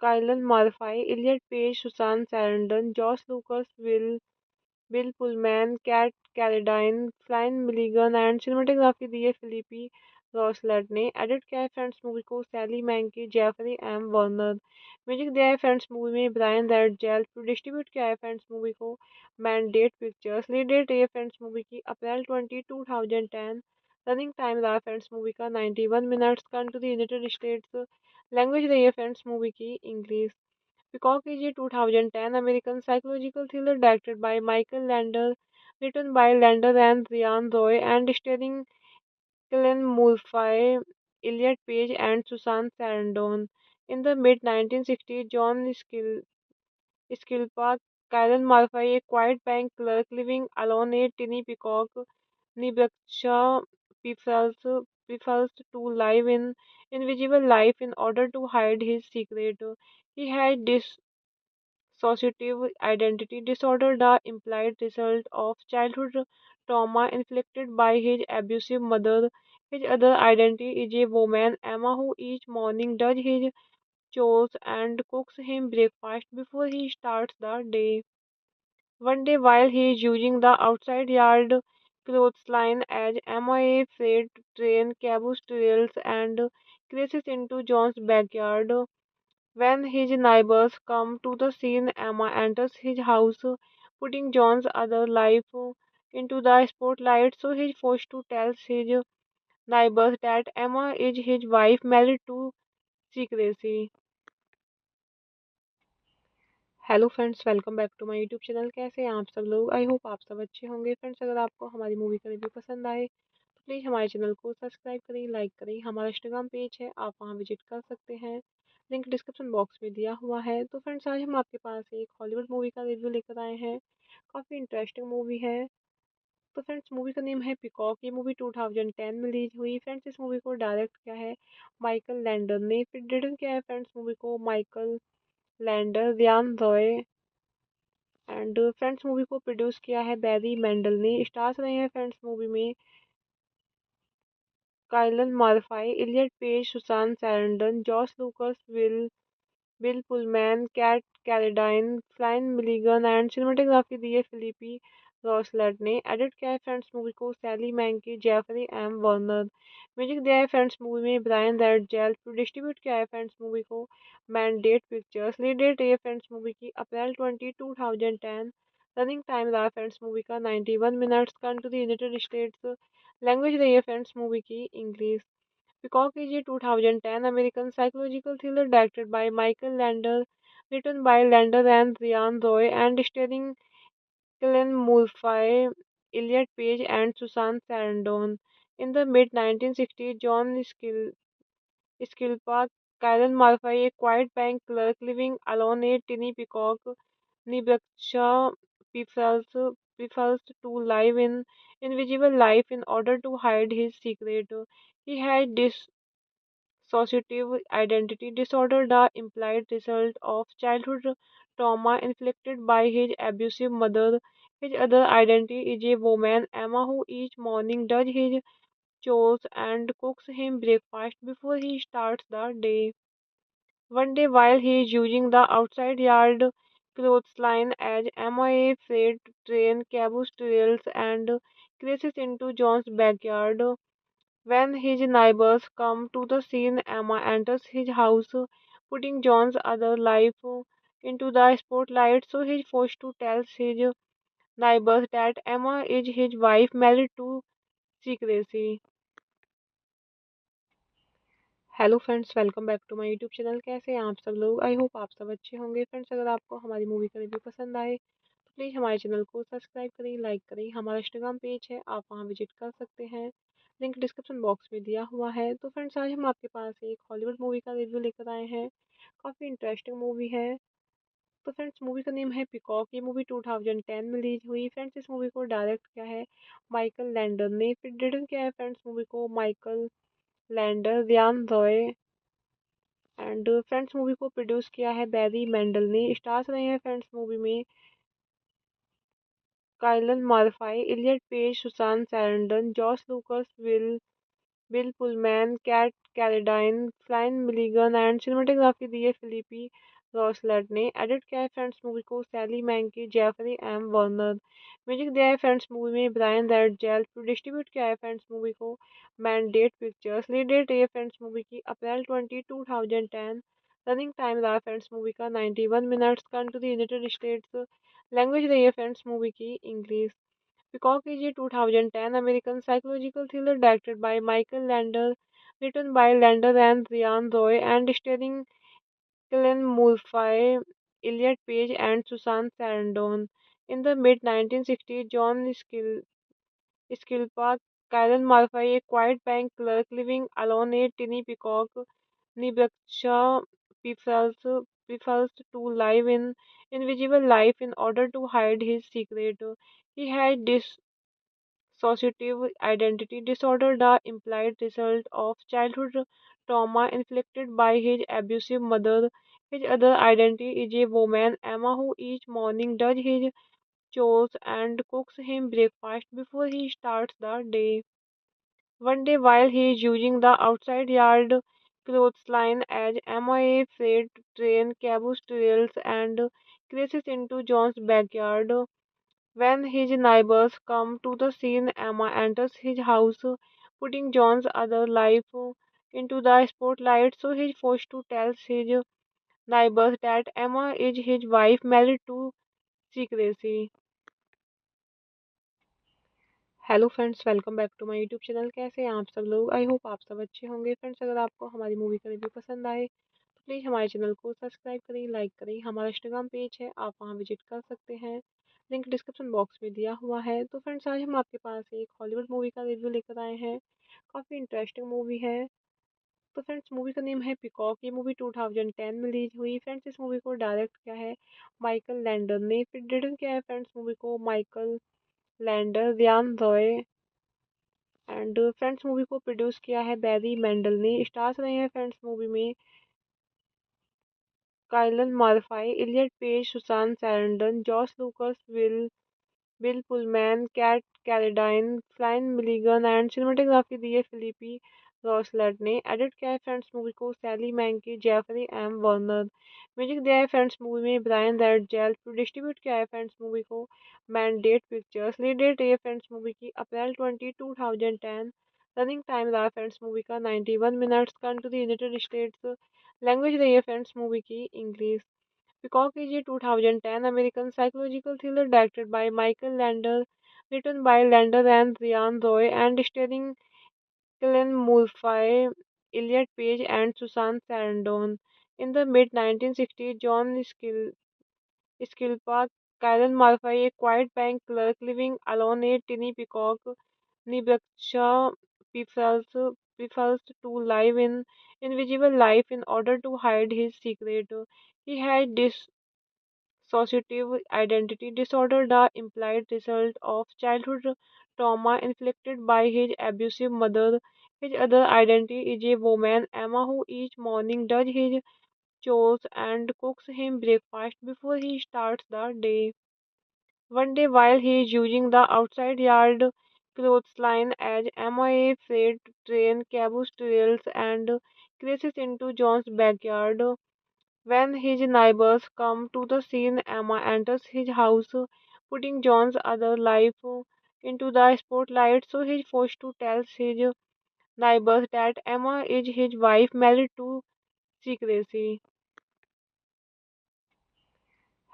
Kylin Murphy, Elliot Page, Susan Sarandon, Josh Lucas, Bill Pullman, Kat कैलेडाइन, Flynn Milligan and cinematography दी है फिलिपी रॉसलेट ने। एडिट किया है फ्रेंड्स मूवी को सैली मैंकी, जेफरी एम वर्नर। म्यूजिक दिया है फ्रेंड्स मूवी में ब्रायन रेडजेल। डिस्ट्रीब्यूट किया है फ्रेंड्स मूवी को मैंडेट पिक्चर्स। लीड डेट रही है फ्रेंड्स मूवी की अप्रैल 20, 2010। रनिंग टाइम रहा फ्रेंड्स मूवी का 91 minutes. Country United states. Language रही है फ्रेंड्स मूवी की English. Peacock is a 2010 American psychological thriller directed by Michael Lander, written by Lander and Ryan Roy, and starring Cillian Murphy, Elliot Page, and Susan Sarandon. In the mid 1960s, John Skilpa, Cillian Murphy, a quiet bank clerk living alone at tiny Peacock, Nebraska, prefers to live in invisible life in order to hide his secret. He had dissociative identity disorder, the implied result of childhood trauma inflicted by his abusive mother. His other identity is a woman, Emma, who each morning does his chores and cooks him breakfast before he starts the day. One day, while he is using the outside yard clothesline as Emma, a freight train caboose derails and crashes into John's backyard. When his neighbors come to the scene, Emma enters his house, putting John's other life into the spotlight. So he's forced to tell his neighbors that Emma is his wife, married to secrecy. Hello friends, welcome back to my YouTube channel. कैसे हैं आप सब लोग? I hope आप सब अच्छे होंगे। Friends, अगर आपको हमारी मूवी का रिव्यू पसंद आए तो प्लीज़ हमारे चैनल को सब्सक्राइब करें, लाइक करें। हमारा इंस्टाग्राम पेज है, आप वहां विजिट कर सकते हैं। लिंक डिस्क्रिप्शन बॉक्स में दिया हुआ है। तो फ्रेंड्स, आज हम आपके पास एक हॉलीवुड मूवी का रिव्यू लेकर आए हैं। काफ़ी इंटरेस्टिंग मूवी है। तो फ्रेंड्स, मूवी का नेम है पिकॉक। ये मूवी 2010 में रिलीज हुई। फ्रेंड्स, इस मूवी को डायरेक्ट किया है माइकल लैंडर ने। फिर रिटर्न किया है फ्रेंड्स मूवी को Michael Lander, Ryan Roy and friends movie को प्रोड्यूस किया है बैरी मेंडल ने। स्टार्स रहे हैं फ्रेंड्स मूवी में Kylin Murphy, Elliot Page, Susan Sarandon, Josh Lucas, Bill Pullman, Kat कैलेडाइन, Flynn Milligan and cinematography दी है फिलिपी रॉसलेट ने। एडिट किया है फ्रेंड्स मूवी को सैली मैंकी, जेफरी एम वर्नर। म्यूजिक दिया है फ्रेंड्स मूवी में ब्रायन रेडजेल। डिस्ट्रीब्यूट किया है फ्रेंड्स मूवी को मैंडेट पिक्चर्स। लीड डेट रही है फ्रेंड्स मूवी की अप्रैल 20, 2010। रनिंग टाइम रहा फ्रेंड्स मूवी का 91 minutes. Country United states. Language रही है फ्रेंड्स मूवी की English. Peacock is a 2010 American psychological thriller directed by Michael Lander, written by Lander and Ryan Roy, and starring Cillian Murphy, Elliot Page, and Susan Sarandon. In the mid 1960s, John Skilpa, Cillian Murphy, a quiet bank clerk living alone at tiny Peacock, Nebraska, prefers to live in invisible life in order to hide his secret. He had dissociative identity disorder, the implied result of childhood trauma inflicted by his abusive mother. His other identity is a woman, Emma, who each morning does his chores and cooks him breakfast before he starts the day. One day, while he is using the outside yard clothesline as Emma, a freight train caboose derails and crashes into John's backyard. When his neighbors come to the scene, Emma enters his house, putting John's other life into the spotlight. So he's forced to tell his neighbors that Emma is his wife, married to secrecy. Hello friends, welcome back to my YouTube channel. कैसे हैं आप सब लोग? I hope आप सब अच्छे होंगे। Friends, अगर आपको हमारी मूवी का रिव्यू पसंद आए तो प्लीज़ हमारे चैनल को सब्सक्राइब करें, लाइक करें। हमारा इंस्टाग्राम पेज है, आप वहां विजिट कर सकते हैं। लिंक डिस्क्रिप्शन बॉक्स में दिया हुआ है। तो फ्रेंड्स, आज हम आपके पास एक हॉलीवुड मूवी का रिव्यू लेकर आए हैं। काफ़ी इंटरेस्टिंग मूवी है। तो फ्रेंड्स, मूवी का नेम है पिकॉक। ये मूवी 2010 में रिलीज हुई। फ्रेंड्स, इस मूवी को डायरेक्ट किया है माइकल लैंडर ने। फिर रिटर्न किया है फ्रेंड्स मूवी को Michael Lander, Ryan Roy, and friends movie को प्रोड्यूस किया है बैरी मेंडल ने। स्टार्स रहे हैं फ्रेंड्स मूवी में Kylin Murphy, Elliot Page, Susan Sarandon, Josh Lucas, Bill Pullman, Kat कैलेडाइन, Flynn Milligan, and cinematography दी है फिलिपी रॉसलेट ने। एडिट किया है फ्रेंड्स मूवी को सैली मैंकी, जेफरी एम वर्नर। म्यूजिक दिया है फ्रेंड्स मूवी में ब्रायन रेडजेल। डिस्ट्रीब्यूट किया है फ्रेंड्स मूवी को मैंडेट पिक्चर्स। लीड डेट रही है फ्रेंड्स मूवी की अप्रैल 20, 2010। रनिंग टाइम रहा फ्रेंड्स मूवी का 91 minutes. Country United states. Language रही है फ्रेंड्स मूवी की English. Peacock is a 2010 American psychological thriller directed by Michael Lander, written by Lander and Ryan Roy, and starring Cillian Murphy, Elliot Page, and Susan Sarandon. In the mid 1960s, John Skilpa, Cillian Murphy, a quiet bank clerk living alone at tiny Peacock, Nebraska, prefers to live in invisible life in order to hide his secret. He had dissociative identity disorder, the implied result of childhood trauma inflicted by his abusive mother. His other identity is a woman, Emma, who each morning does his chores and cooks him breakfast before he starts the day. One day, while he is using the outside yard clothesline as Emma, a freight train caboose derails and crashes into John's backyard. When his neighbors come to the scene, Emma enters his house, putting John's other life into the spotlight. So he's forced to tell his neighbors that Emma is his wife, married to secrecy. Hello friends, welcome back to my YouTube channel. कैसे हैं आप सब लोग? I hope आप सब अच्छे होंगे। Friends, अगर आपको हमारी मूवी का रिव्यू पसंद आए तो प्लीज़ हमारे चैनल को सब्सक्राइब करें, लाइक करें। हमारा इंस्टाग्राम पेज है, आप वहां विजिट कर सकते हैं। लिंक डिस्क्रिप्शन बॉक्स में दिया हुआ है। तो फ्रेंड्स, आज हम आपके पास एक हॉलीवुड मूवी का रिव्यू लेकर आए हैं। काफ़ी इंटरेस्टिंग मूवी है। तो फ्रेंड्स, मूवी का नेम है पिकॉक। ये मूवी 2010 में रिलीज हुई। फ्रेंड्स, इस मूवी को डायरेक्ट किया है माइकल लैंडर ने। फिर रिटर्न किया है फ्रेंड्स मूवी को Michael Lander, Ryan Roy, and friends movie को प्रोड्यूस किया है बैरी मेंडल ने। स्टार्स रहे हैं फ्रेंड्स मूवी में Kylin Murphy, Elliot Page, Susan Sarandon, Josh Lucas, Bill Pullman, Kat कैलेडाइन, Flynn Milligan, and cinematography दी है फिलिपी रॉसलेट ने। एडिट किया है फ्रेंड्स मूवी को सैली मैंकी, जेफरी एम वर्नर। म्यूजिक दिया है फ्रेंड्स मूवी में ब्रायन रेडजेल। डिस्ट्रीब्यूट किया है फ्रेंड्स मूवी को मैंडेट पिक्चर्स। लीड डेट रही है फ्रेंड्स मूवी की अप्रैल 20, 2010। रनिंग टाइम रहा फ्रेंड्स मूवी का 91 minutes. Country United states. Language रही है फ्रेंड्स मूवी की English. Peacock is a 2010 American psychological thriller directed by Michael Lander, written by Lander and Ryan Roy, and starring Cillian Murphy, Elliot Page, and Susan Sarandon. In the mid 1960s, John Skilpa, Cillian Murphy, a quiet bank clerk living alone at tiny Peacock, Nebraska, prefers to live in invisible life in order to hide his secret. He had dissociative identity disorder, the implied result of childhood trauma inflicted by his abusive mother. His other identity is a woman, Emma, who each morning does his chores and cooks him breakfast before he starts the day. One day, while he is using the outside yard clothesline as Emma, a freight train caboose derails and crashes into John's backyard. When his neighbors come to the scene, Emma enters his house, putting John's other life into the spotlight. So he's forced to tell his neighbors that Emma is his wife, married to secrecy.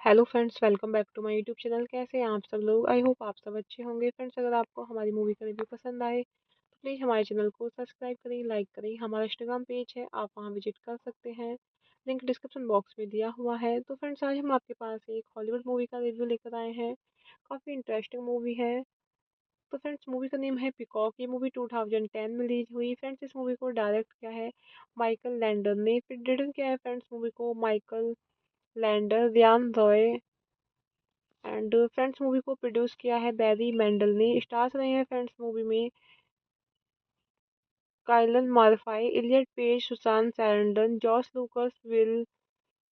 Hello friends, welcome back to my YouTube channel. कैसे हैं आप सब लोग? I hope आप सब अच्छे होंगे। Friends, अगर आपको हमारी मूवी का रिव्यू पसंद आए तो प्लीज़ हमारे चैनल को सब्सक्राइब करें, लाइक करें। हमारा इंस्टाग्राम पेज है, आप वहां विजिट कर सकते हैं। लिंक डिस्क्रिप्शन बॉक्स में दिया हुआ है। तो फ्रेंड्स, आज हम आपके पास एक हॉलीवुड मूवी का रिव्यू लेकर आए हैं। काफ़ी इंटरेस्टिंग मूवी है। तो फ्रेंड्स, मूवी का नेम है पिकॉक। ये मूवी 2010 में रिलीज हुई। फ्रेंड्स, इस मूवी को डायरेक्ट किया है माइकल लैंडर ने। फिर रिटर्न किया है फ्रेंड्स मूवी को Michael Lander, Ryan Roy, and friends movie को प्रोड्यूस किया है बैरी मेंडल ने। स्टार्स रहे हैं फ्रेंड्स मूवी में Kylin Murphy, Elliot Page, Susan Sarandon, Josh Lucas,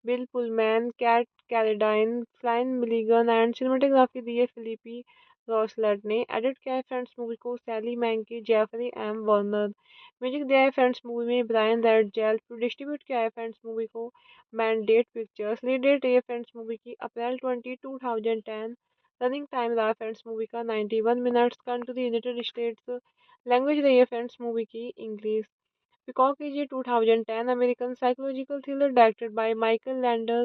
Bill Pullman, Kat कैलेडाइन, Flynn Milligan, and cinematography दी है फिलिपी रॉसलेट ने। एडिट किया है फ्रेंड्स मूवी को सैली मैंकी, जेफरी एम वर्नर। म्यूजिक दिया है फ्रेंड्स मूवी में ब्रायन रेडजेल। डिस्ट्रीब्यूट किया है फ्रेंड्स मूवी को मैंडेट पिक्चर्स। लीड डेट रही है फ्रेंड्स मूवी की अप्रैल 20, 2010। रनिंग टाइम रहा फ्रेंड्स मूवी का 91 minutes. Country United states. Language रही है फ्रेंड्स मूवी की English. Peacock is a 2010 American psychological thriller directed by Michael Lander,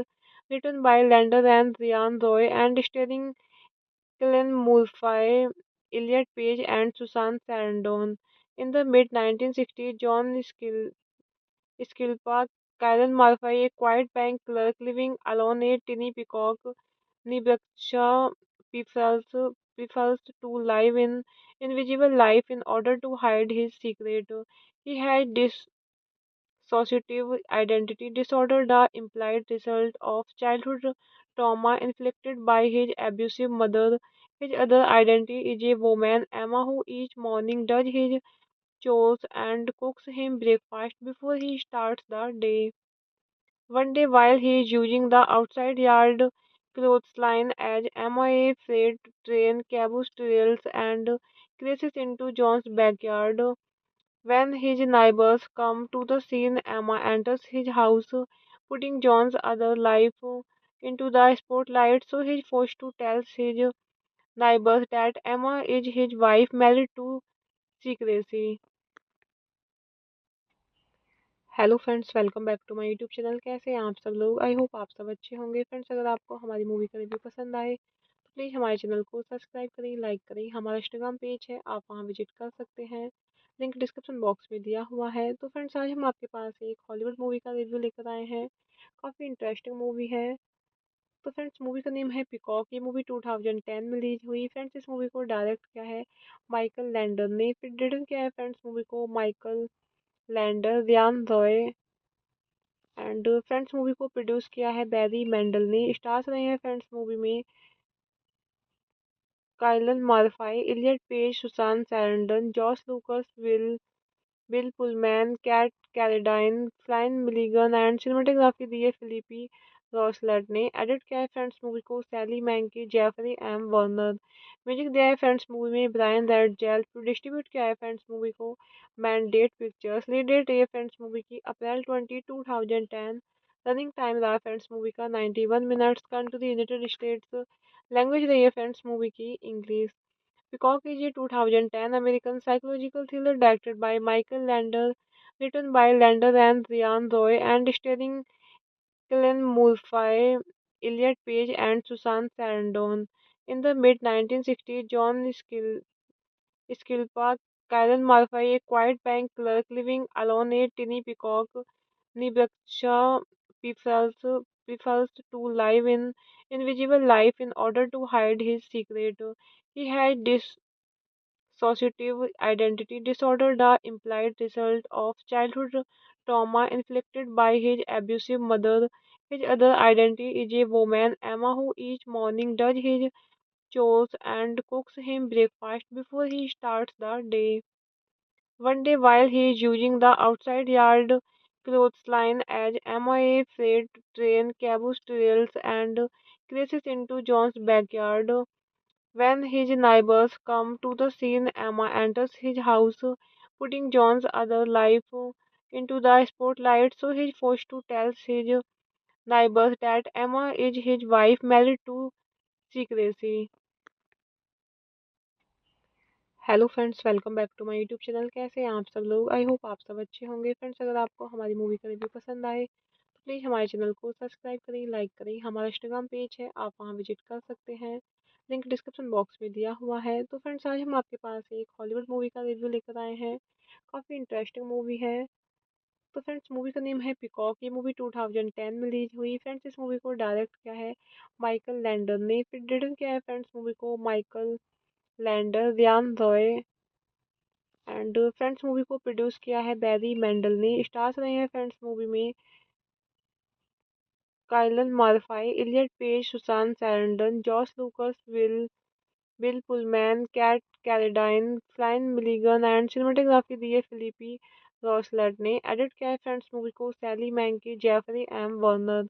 written by Lander and Ryan Roy, and starring Cillian Murphy, Elliot Page, and Susan Sarandon. In the mid 1960s, John Skilpa, Cillian Murphy, a quiet bank clerk living alone at tiny Peacock, Nebraska, prefers to live in invisible life in order to hide his secret. He had dissociative identity disorder, the implied result of childhood trauma inflicted by his abusive mother. His other identity is a woman, Emma, who each morning does his chores and cooks him breakfast before he starts the day. One day, while he is using the outside yard clothesline as Emma, a freight train caboose derails and crashes into John's backyard. When his neighbors come to the scene, Emma enters his house, putting John's other life into the spotlight. So he's forced to tell his neighbors that Emma is his wife, married to secrecy. Hello friends, welcome back to my YouTube channel. कैसे हैं आप सब लोग? I hope आप सब अच्छे होंगे। Friends, अगर आपको हमारी मूवी का रिव्यू पसंद आए तो प्लीज़ हमारे चैनल को सब्सक्राइब करें, लाइक करें। हमारा इंस्टाग्राम पेज है, आप वहां विजिट कर सकते हैं। लिंक डिस्क्रिप्शन बॉक्स में दिया हुआ है। तो फ्रेंड्स, आज हम आपके पास एक हॉलीवुड मूवी का रिव्यू लेकर आए हैं। काफ़ी इंटरेस्टिंग मूवी है। तो फ्रेंड्स, मूवी का नेम है पिकॉक। ये मूवी 2010 में रिलीज हुई। फ्रेंड्स, इस मूवी को डायरेक्ट किया है माइकल लैंडर ने। फिर रिटर्न किया है फ्रेंड्स मूवी को Michael Lander, Ryan Roy, and friends movie को प्रोड्यूस किया है बैरी मेंडल ने। स्टार्स रहे हैं फ्रेंड्स मूवी में Kylin Murphy, Elliot Page, Susan Sarandon, Josh Lucas, Bill Pullman, Kat कैलेडाइन, Flynn Milligan, and cinematography दी है फिलिपी रॉसलेट ने। एडिट किया है फ्रेंड्स मूवी को सैली मैंकी, जेफरी एम वर्नर। म्यूजिक दिया है फ्रेंड्स मूवी में ब्रायन रेडजेल। डिस्ट्रीब्यूट किया है फ्रेंड्स मूवी को मैंडेट पिक्चर्स। लीड डेट रही है फ्रेंड्स मूवी की अप्रैल 20, 2010। रनिंग टाइम रहा फ्रेंड्स मूवी का 91 minutes. Country United states. Language रही है फ्रेंड्स मूवी की English. Peacock is a 2010 American psychological thriller directed by Michael Lander, written by Lander and Ryan Roy, and starring Cillian Murphy, Elliot Page, and Susan Sarandon. In the mid 1960s, John Skilpa, Cillian Murphy, a quiet bank clerk living alone at tiny Peacock, Nebraska, prefers to live in invisible life in order to hide his secret. He had dissociative identity disorder, the implied result of childhood trauma inflicted by his abusive mother. His other identity is a woman, Emma, who each morning does his chores and cooks him breakfast before he starts the day. One day, while he is using the outside yard clothesline as Emma, a freight train caboose derails and crashes into John's backyard. When his neighbors come to the scene, Emma enters his house, putting John's other life into the spotlight. So he's forced to tell his neighbors that Emma is his wife, married to secrecy. Hello friends, welcome back to my YouTube channel. कैसे हैं आप सब लोग? I hope आप सब अच्छे होंगे। Friends, अगर आपको हमारी मूवी का रिव्यू पसंद आए तो प्लीज़ हमारे चैनल को सब्सक्राइब करें, लाइक करें। हमारा इंस्टाग्राम पेज है, आप वहां विजिट कर सकते हैं। लिंक डिस्क्रिप्शन बॉक्स में दिया हुआ है। तो फ्रेंड्स, आज हम आपके पास एक हॉलीवुड मूवी का रिव्यू लेकर आए हैं। काफ़ी इंटरेस्टिंग मूवी है। तो फ्रेंड्स, मूवी का नेम है पिकॉक। ये मूवी 2010 में रिलीज हुई। फ्रेंड्स, इस मूवी को डायरेक्ट किया है माइकल लैंडर ने। फिर रिटर्न किया है फ्रेंड्स मूवी को Michael Lander, Ryan Roy, and friends movie को प्रोड्यूस किया है बैरी मेंडल ने। स्टार्स रहे हैं फ्रेंड्स मूवी में Kylin Murphy, Elliot Page, Susan Sarandon, Josh Lucas, Bill Pullman, Kat कैलेडाइन, Flynn Milligan, and cinematography दी है फिलिपी रॉसलेट ने। एडिट किया है फ्रेंड्स मूवी को सैली मैंकी, जेफरी एम वर्नर।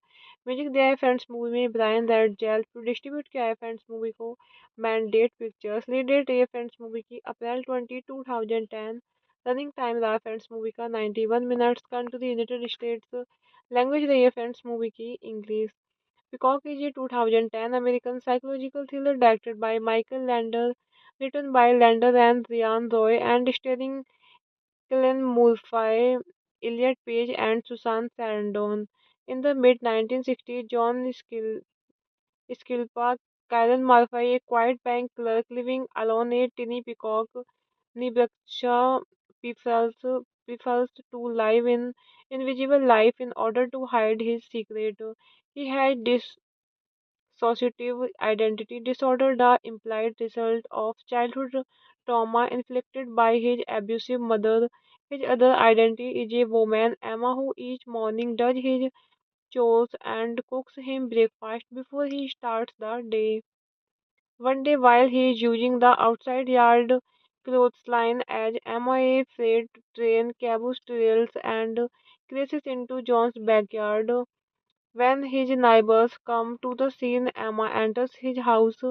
म्यूजिक दिया है फ्रेंड्स मूवी में ब्रायन रेडजेल। डिस्ट्रीब्यूट किया है फ्रेंड्स मूवी को मैंडेट पिक्चर्स। लीड डेट रही है फ्रेंड्स मूवी की अप्रैल 20, 2010। रनिंग टाइम रहा फ्रेंड्स मूवी का 91 minutes. Country United states. Language रही है फ्रेंड्स मूवी की English. Peacock is a 2010 American psychological thriller directed by Michael Lander, written by Lander and Ryan Roy, and starring Cillian Murphy, Elliot Page, and Susan Sarandon. In the mid 1960s, John Skilpa, Cillian Murphy, a quiet bank clerk living alone at tiny Peacock, Nebraska, prefers to live in invisible life in order to hide his secret. He had dissociative identity disorder, the implied result of childhood trauma inflicted by his abusive mother. His other identity is a woman, Emma, who each morning does his chores and cooks him breakfast before he starts the day. One day, while he is using the outside yard clothesline as Emma, a freight train caboose derails and crashes into John's backyard. When his neighbors come to the scene, Emma enters his house,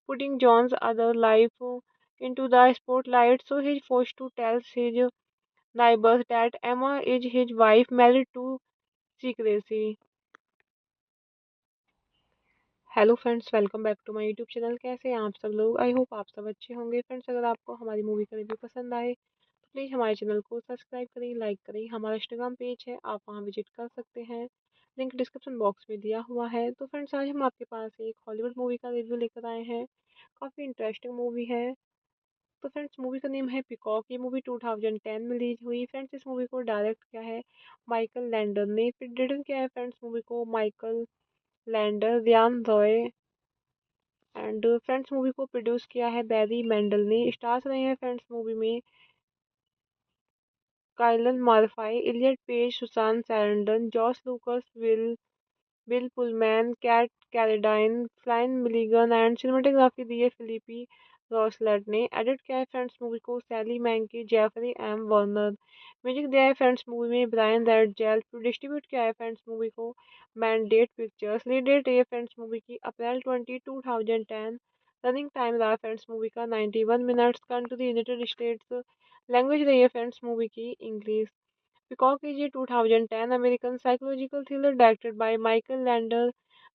putting John's other life into the spotlight. So he's forced to tell his neighbors that Emma is his wife, married to secrecy. Hello friends, welcome back to my YouTube channel. कैसे हैं आप सब लोग? I hope आप सब अच्छे होंगे। Friends, अगर आपको हमारी मूवी का रिव्यू पसंद आए तो प्लीज़ हमारे चैनल को सब्सक्राइब करें, लाइक करें। हमारा इंस्टाग्राम पेज है, आप वहां विजिट कर सकते हैं। लिंक डिस्क्रिप्शन बॉक्स में दिया हुआ है। तो फ्रेंड्स, आज हम आपके पास एक हॉलीवुड मूवी का रिव्यू लेकर आए हैं। काफ़ी इंटरेस्टिंग मूवी है। तो फ्रेंड्स, मूवी का नेम है पिकॉक। ये मूवी 2010 में रिलीज हुई। फ्रेंड्स, इस मूवी को डायरेक्ट किया है माइकल लैंडर ने। फिर रिटर्न किया है फ्रेंड्स मूवी को Michael Lander, Ryan Roy, and friends movie को प्रोड्यूस किया है बैरी मेंडल ने। स्टार्स रहे हैं फ्रेंड्स मूवी में Kylin Murphy, Elliot Page, Susan Sarandon, Josh Lucas, Bill Pullman, Kat कैलेडाइन, Flynn Milligan, and cinematography दी है फिलिपी रॉसलेट ने। एडिट किया है फ्रेंड्स मूवी को सैली मैंकी, जेफरी एम वर्नर। म्यूजिक दिया है फ्रेंड्स मूवी में ब्रायन रेडजेल। डिस्ट्रीब्यूट किया है फ्रेंड्स मूवी को मैंडेट पिक्चर्स। लीड डेट रही है फ्रेंड्स मूवी की अप्रैल 20, 2010। रनिंग टाइम रहा फ्रेंड्स मूवी का 91 minutes. Country United states. Language रही है फ्रेंड्स मूवी की English. Peacock is a 2010 American psychological thriller directed by Michael Lander,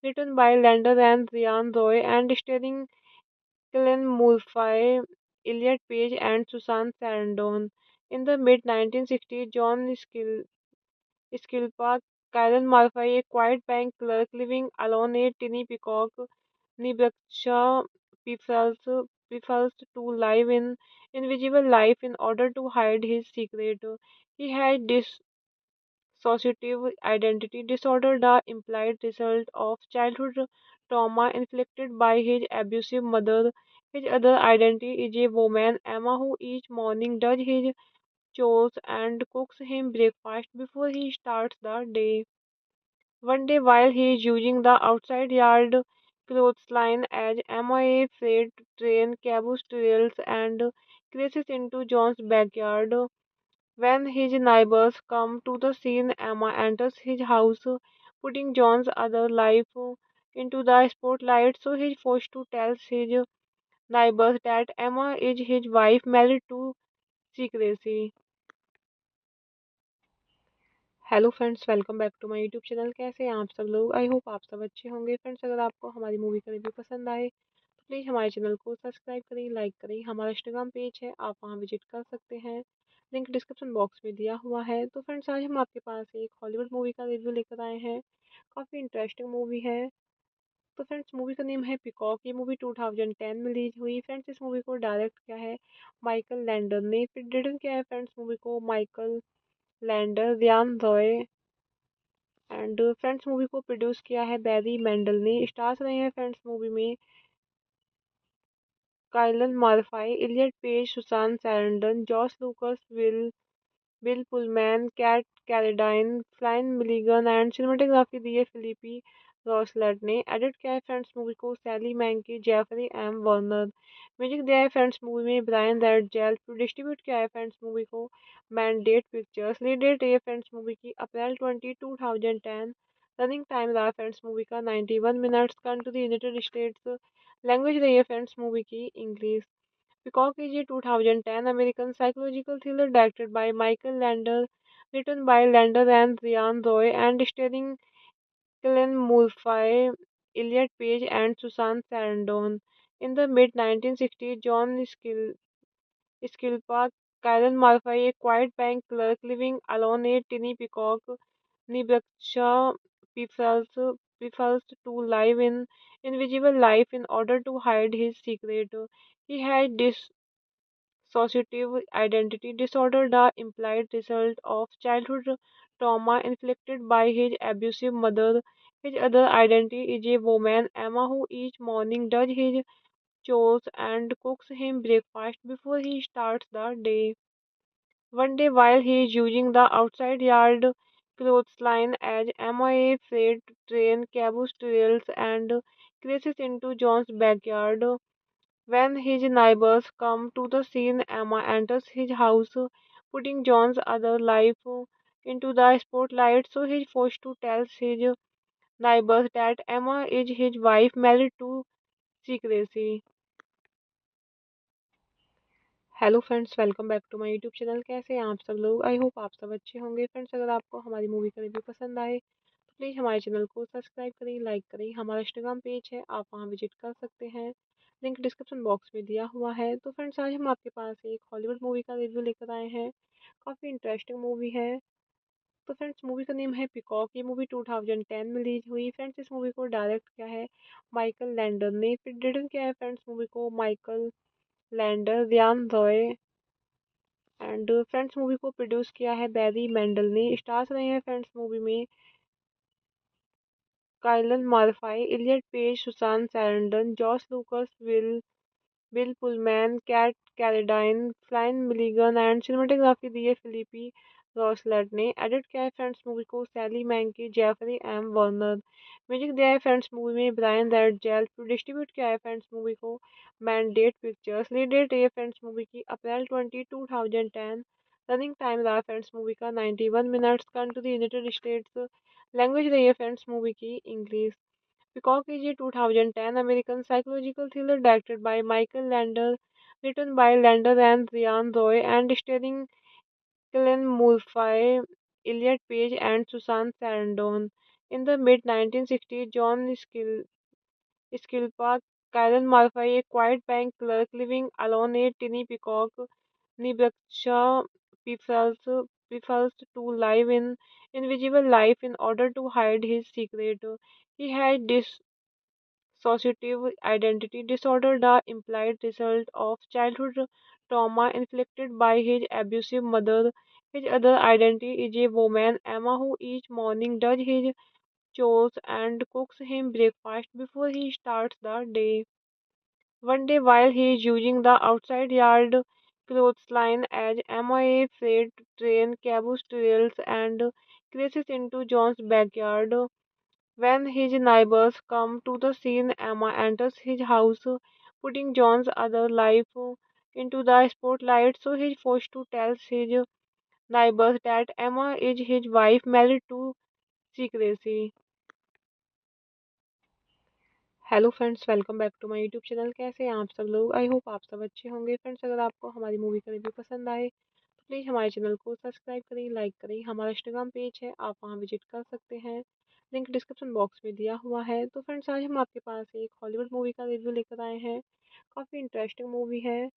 written by Lander and Ryan Roy, and starring Cillian Murphy, Elliot Page, and Susan Sarandon. In the mid 1960s, John Skilpa, Cillian Murphy, a quiet bank clerk living alone at tiny Peacock, Nebraska, prefers to live in invisible life in order to hide his secret. He had dissociative identity disorder, the implied result of childhood trauma inflicted by his abusive mother. His other identity is a woman, Emma, who each morning does his chores and cooks him breakfast before he starts the day. One day, while he is using the outside yard clothesline as Emma, a freight train caboose derails and crashes into John's backyard. When his neighbors come to the scene, Emma enters his house, putting John's other life into the spotlight. So he's forced to tell his neighbors that Emma is his wife, married to secrecy. Hello friends, welcome back to my YouTube channel. कैसे हैं आप सब लोग? I hope आप सब अच्छे होंगे। Friends, अगर आपको हमारी मूवी का रिव्यू पसंद आए तो प्लीज़ हमारे चैनल को सब्सक्राइब करें, लाइक करें। हमारा इंस्टाग्राम पेज है, आप वहां विजिट कर सकते हैं। लिंक डिस्क्रिप्शन बॉक्स में दिया हुआ है। तो फ्रेंड्स, आज हम आपके पास एक हॉलीवुड मूवी का रिव्यू लेकर आए हैं। काफ़ी इंटरेस्टिंग मूवी है। तो फ्रेंड्स, मूवी का नेम है पिकॉक। ये मूवी 2010 में रिलीज हुई। फ्रेंड्स, इस मूवी को डायरेक्ट किया है माइकल लैंडर ने। फिर रिटर्न किया है फ्रेंड्स मूवी को Michael Lander, Ryan Roy, and friends movie को प्रोड्यूस किया है बैरी मेंडल ने। स्टार्स रहे हैं फ्रेंड्स मूवी में Kylin Murphy, Elliot Page, Susan Sarandon, Josh Lucas, Bill Pullman, Kat कैलेडाइन, Flynn Milligan, and cinematography दी है फिलिपी रॉसलेट ने। एडिट किया है फ्रेंड्स मूवी को सैली मैंकी, जेफरी एम वर्नर। म्यूजिक दिया है फ्रेंड्स मूवी में ब्रायन रेडजेल। डिस्ट्रीब्यूट किया है फ्रेंड्स मूवी को मैंडेट पिक्चर्स। लीड डेट रही है फ्रेंड्स मूवी की अप्रैल 20, 2010। रनिंग टाइम रहा फ्रेंड्स मूवी का 91 minutes. Country United states. Language रही है फ्रेंड्स मूवी की English. Peacock is a 2010 American psychological thriller directed by Michael Lander, written by Lander and Ryan Roy, and starring Cillian Murphy, Elliot Page, and Susan Sarandon. In the mid 1960s, John Skilpa, Cillian Murphy, a quiet bank clerk living alone at tiny Peacock, Nebraska, prefers to live in invisible life in order to hide his secret. He had dissociative identity disorder, the implied result of childhood trauma inflicted by his abusive mother. His other identity is a woman, Emma, who each morning does his chores and cooks him breakfast before he starts the day. One day, while he is using the outside yard clothesline as Emma, a freight train caboose derails and crashes into John's backyard. When his neighbors come to the scene, Emma enters his house, putting John's other life into the spotlight. So he's forced to tell his neighbors that Emma is his wife, married to secrecy. Hello friends, welcome back to my YouTube channel. कैसे हैं आप सब लोग? I hope आप सब अच्छे होंगे। Friends, अगर आपको हमारी मूवी का रिव्यू पसंद आए तो प्लीज़ हमारे चैनल को सब्सक्राइब करें, लाइक करें। हमारा इंस्टाग्राम पेज है, आप वहां विजिट कर सकते हैं। लिंक डिस्क्रिप्शन बॉक्स में दिया हुआ है। तो फ्रेंड्स, आज हम आपके पास एक हॉलीवुड मूवी का रिव्यू लेकर आए हैं। काफ़ी इंटरेस्टिंग मूवी है। तो फ्रेंड्स, मूवी का नेम है पिकॉक। ये मूवी 2010 में रिलीज हुई। फ्रेंड्स, इस मूवी को डायरेक्ट किया है माइकल लैंडर ने। फिर रिटर्न किया है फ्रेंड्स मूवी को Michael Lander, Ryan Roy, and friends movie को प्रोड्यूस किया है बैरी मेंडल ने। स्टार्स रहे हैं फ्रेंड्स मूवी में Kylin Murphy, Elliot Page, Susan Sarandon, Josh Lucas, Bill Pullman, Kat कैलेडाइन, Flynn Milligan, and cinematography दी है फिलिपी रॉसलेट ने एडिट किया है फ्रेंड्स मूवी को सैली मैंकी, जेफरी एम वर्नर। म्यूजिक दिया है फ्रेंड्स मूवी में ब्रायन रेडजेल। डिस्ट्रीब्यूट किया है फ्रेंड्स मूवी को मैंडेट पिक्चर्स। लीड डेट रही है फ्रेंड्स मूवी की अप्रैल 20, 2010। रनिंग टाइम रहा फ्रेंड्स मूवी का 91 minutes. Country United states. Language रही है फ्रेंड्स मूवी की English. Peacock is a 2010 American psychological thriller directed by Michael Lander, written by Lander and Ryan Roy, and starring Cillian Murphy, Elliot Page, and Susan Sarandon. In the mid 1960s, John Skilpa, Cillian Murphy, a quiet bank clerk living alone at tiny Peacock, Nebraska, prefers to live in invisible life in order to hide his secret. He had dissociative identity disorder, the implied result of childhood trauma inflicted by his abusive mother. His other identity is a woman, Emma, who each morning does his chores and cooks him breakfast before he starts the day. One day, while he is using the outside yard clothesline as Emma, a freight train caboose derails and crashes into John's backyard. When his neighbors come to the scene, Emma enters his house, putting John's other life into the spotlight. So he's forced to tell his neighbors that Emma is his wife, married to secrecy. Hello friends, welcome back to my YouTube channel. कैसे हैं आप सब लोग? I hope आप सब अच्छे होंगे। Friends, अगर आपको हमारी मूवी का रिव्यू पसंद आए तो प्लीज़ हमारे चैनल को सब्सक्राइब करें, लाइक करें। हमारा इंस्टाग्राम पेज है, आप वहां विजिट कर सकते हैं। लिंक डिस्क्रिप्शन बॉक्स में दिया हुआ है। तो फ्रेंड्स, आज हम आपके पास एक हॉलीवुड मूवी का रिव्यू लेकर आए हैं। काफ़ी इंटरेस्टिंग मूवी है।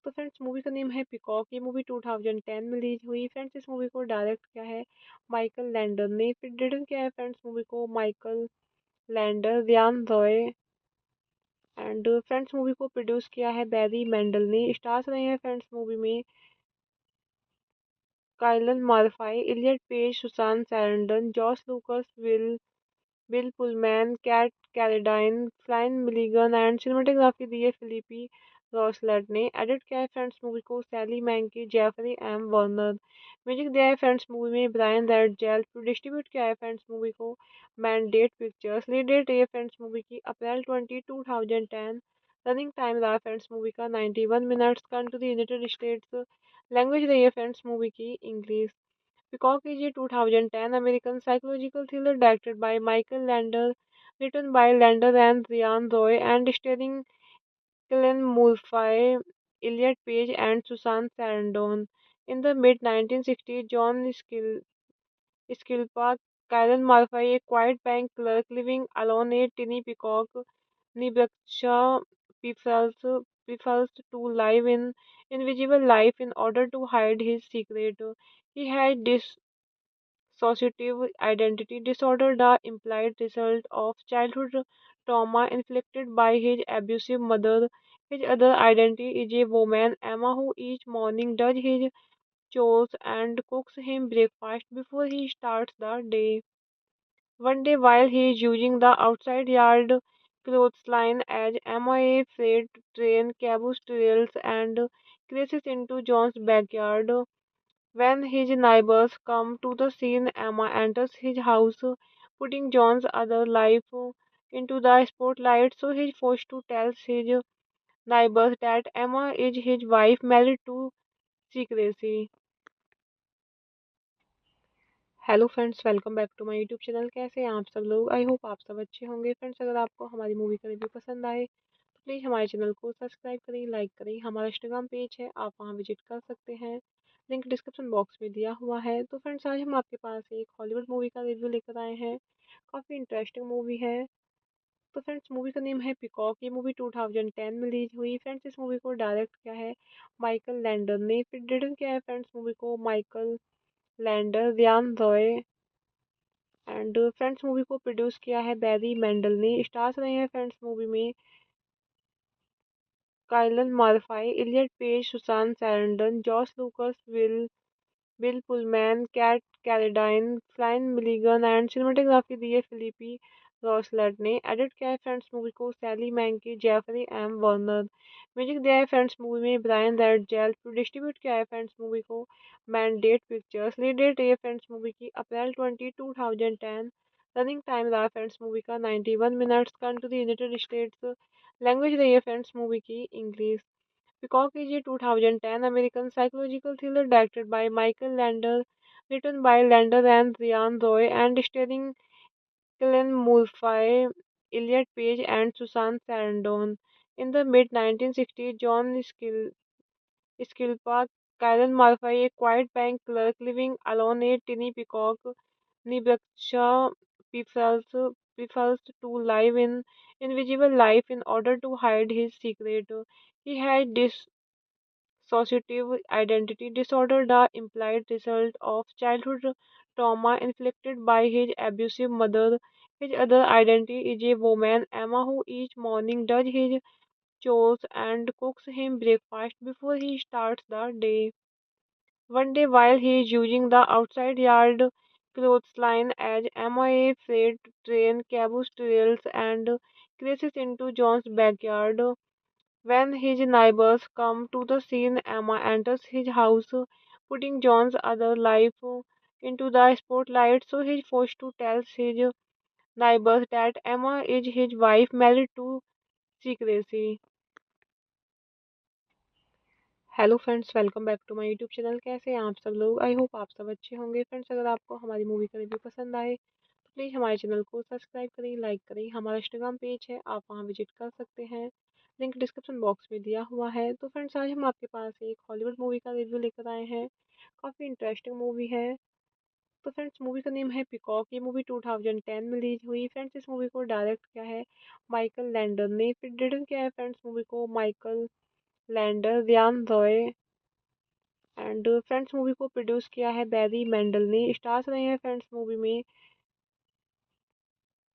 तो फ्रेंड्स, मूवी का नेम है पिकॉक। ये मूवी 2010 में रिलीज हुई। फ्रेंड्स, इस मूवी को डायरेक्ट किया है माइकल लैंडर ने। फिर रिटर्न किया है फ्रेंड्स मूवी को Michael Lander, Ryan Roy, and friends movie को प्रोड्यूस किया है बैरी मेंडल ने। स्टार्स रहे हैं फ्रेंड्स मूवी में Kylin Murphy, Elliot Page, Susan Sarandon, Josh Lucas, Bill Pullman, Kat कैलेडाइन, Flynn Milligan, and cinematography दी है फिलिपी रॉसलेट ने। एडिट किया है फ्रेंड्स मूवी को सैली मैंकी, जेफरी एम वर्नर। म्यूजिक दिया है फ्रेंड्स मूवी में ब्रायन रेडजेल। डिस्ट्रीब्यूट किया है फ्रेंड्स मूवी को मैंडेट पिक्चर्स। लीड डेट रही है फ्रेंड्स मूवी की अप्रैल 20, 2010। रनिंग टाइम रहा फ्रेंड्स मूवी का 91 minutes. Country United states. Language रही है फ्रेंड्स मूवी की English. Peacock is a 2010 American psychological thriller directed by Michael Lander, written by Lander and Ryan Roy, and starring Cillian Murphy, Elliot Page, and Susan Sarandon. In the mid 1960s, John Skilpa, Cillian Murphy, a quiet bank clerk living alone at tiny Peacock, Nebraska, prefers to live in invisible life in order to hide his secret. He had dissociative identity disorder, the implied result of childhood trauma inflicted by his abusive mother. His other identity is a woman, Emma, who each morning does his chores and cooks him breakfast before he starts the day. One day, while he is using the outside yard clothesline as Emma, a freight train caboose derails and crashes into John's backyard. When his neighbors come to the scene, Emma enters his house, putting John's other life into the spotlight. So he's forced to tell his neighbors that Emma is his wife, married to secrecy. Hello friends, welcome back to my YouTube channel. कैसे हैं आप सब लोग? I hope आप सब अच्छे होंगे। Friends, अगर आपको हमारी मूवी का रिव्यू पसंद आए तो प्लीज़ हमारे चैनल को सब्सक्राइब करें, लाइक करें। हमारा इंस्टाग्राम पेज है, आप वहां विजिट कर सकते हैं। लिंक डिस्क्रिप्शन बॉक्स में दिया हुआ है। तो फ्रेंड्स, आज हम आपके पास एक हॉलीवुड मूवी का रिव्यू लेकर आए हैं। काफ़ी इंटरेस्टिंग मूवी है। तो फ्रेंड्स, मूवी का नेम है पिकॉक। ये मूवी 2010 में रिलीज हुई। फ्रेंड्स, इस मूवी को डायरेक्ट किया है माइकल लैंडर ने। फिर रिटर्न किया है फ्रेंड्स मूवी को Michael Lander, Ryan Roy, and friends movie को प्रोड्यूस किया है बैरी मेंडल ने। स्टार्स रहे हैं फ्रेंड्स मूवी में Kylin Murphy, Elliot Page, Susan Sarandon, Josh Lucas, Bill Pullman, Kat कैलेडाइन, Flynn Milligan, and cinematography दी है फिलिपी रॉसलेट ने। एडिट किया है फ्रेंड्स मूवी को सैली मैंकी, जेफरी एम वर्नर। म्यूजिक दिया है फ्रेंड्स मूवी में ब्रायन रेड जेल, डिस्ट्रीब्यूट किया है फ्रेंड्स मूवी को मैंडेट पिक्चर्स। लीड डेट रही है फ्रेंड्स मूवी की अप्रैल 20 2010। रनिंग टाइम रहा फ्रेंड्स मूवी का 91 minutes. Country United states. Language रही है फ्रेंड्स मूवी की English. Peacock is a 2010 American psychological thriller directed by Michael Lander, written by Lander and Ryan Roy, and starring Cillian Murphy, Elliot Page, and Susan Sarandon. In the mid 1960s, John Skilpa, Cillian Murphy, a quiet bank clerk living alone at tiny Peacock, Nebraska, prefers to live in invisible life in order to hide his secret. He had dissociative identity disorder, the implied result of childhood trauma inflicted by his abusive mother. His other identity is a woman, Emma, who each morning does his chores and cooks him breakfast before he starts the day. One day, while he is using the outside yard clothesline as Emma, a freight train caboose trails and crashes into John's backyard. When his neighbors come to the scene, Emma enters his house, putting John's other life into the spotlight. So he's forced to tell his neighbors that Emma is his wife, married to secrecy. Hello friends, welcome back to my YouTube channel. कैसे हैं आप सब लोग? I hope आप सब अच्छे होंगे। Friends, अगर आपको हमारी मूवी का रिव्यू पसंद आए तो प्लीज़ हमारे चैनल को सब्सक्राइब करें, लाइक करें। हमारा इंस्टाग्राम पेज है, आप वहां विजिट कर सकते हैं। लिंक डिस्क्रिप्शन बॉक्स में दिया हुआ है। तो फ्रेंड्स, आज हम आपके पास एक हॉलीवुड मूवी का रिव्यू लेकर आए हैं। काफ़ी इंटरेस्टिंग मूवी है। तो फ्रेंड्स, मूवी का नेम है पिकॉक। ये मूवी 2010 में रिलीज हुई। फ्रेंड्स, इस मूवी को डायरेक्ट किया है माइकल लैंडर ने। फिर रिटर्न किया है फ्रेंड्स मूवी को Michael Lander, Ryan Roy, and friends movie को प्रोड्यूस किया है बैरी मेंडल ने। स्टार्स रहे हैं फ्रेंड्स मूवी में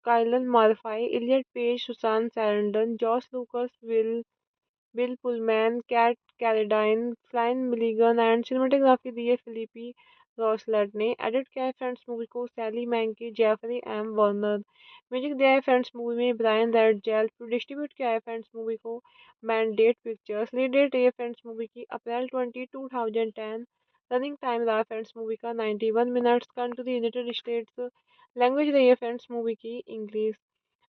Kylin Murphy, Elliot Page, Susan Sarandon, Josh Lucas, Bill Pullman, Kat कैलेडाइन, Flynn Milligan, and cinematography दी है फिलिपी रॉसलेट ने। एडिट किया है फ्रेंड्स मूवी को सैली मैंकी, जेफरी एम वर्नर। म्यूजिक दिया है फ्रेंड्स मूवी में ब्रायन रेड जेल। डिस्ट्रीब्यूट किया है फ्रेंड्स मूवी को मैंडेट पिक्चर्स। लीड डेट रही है फ्रेंड्स मूवी की अप्रैल 20 2010। रनिंग टाइम रहा फ्रेंड्स मूवी का 91 minutes. Country United states. Language रही है फ्रेंड्स मूवी की English.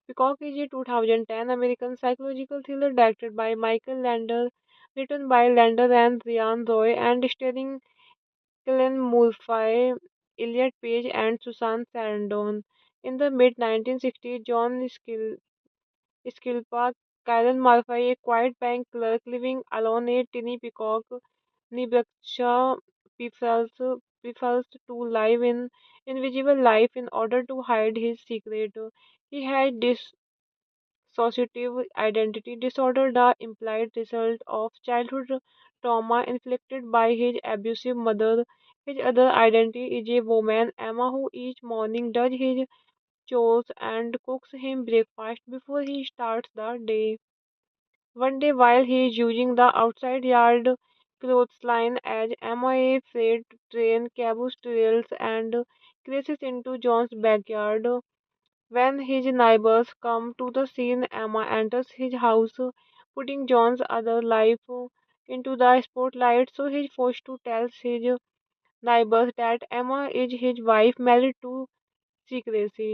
Peacock is a 2010 American psychological thriller directed by Michael Lander, written by Lander and Ryan Roy, and starring Cillian Murphy, Elliot Page, and Susan Sarandon. In the mid 1960s, John Skilpa, Cillian Murphy, a quiet bank clerk living alone at tiny Peacock, Nebraska, prefers to live in invisible life in order to hide his secret. He had dissociative identity disorder, the implied result of childhood trauma inflicted by his abusive mother. His other identity is a woman, Emma, who each morning does his chores and cooks him breakfast before he starts the day. One day, while he is using the outside yard clothesline as Emma, a freight train caboose trails and crashes into John's backyard. When his neighbors come to the scene, Emma enters his house, putting John's other life into the spotlight. So he's forced to tell his neighbors that Emma is his wife, married to secrecy.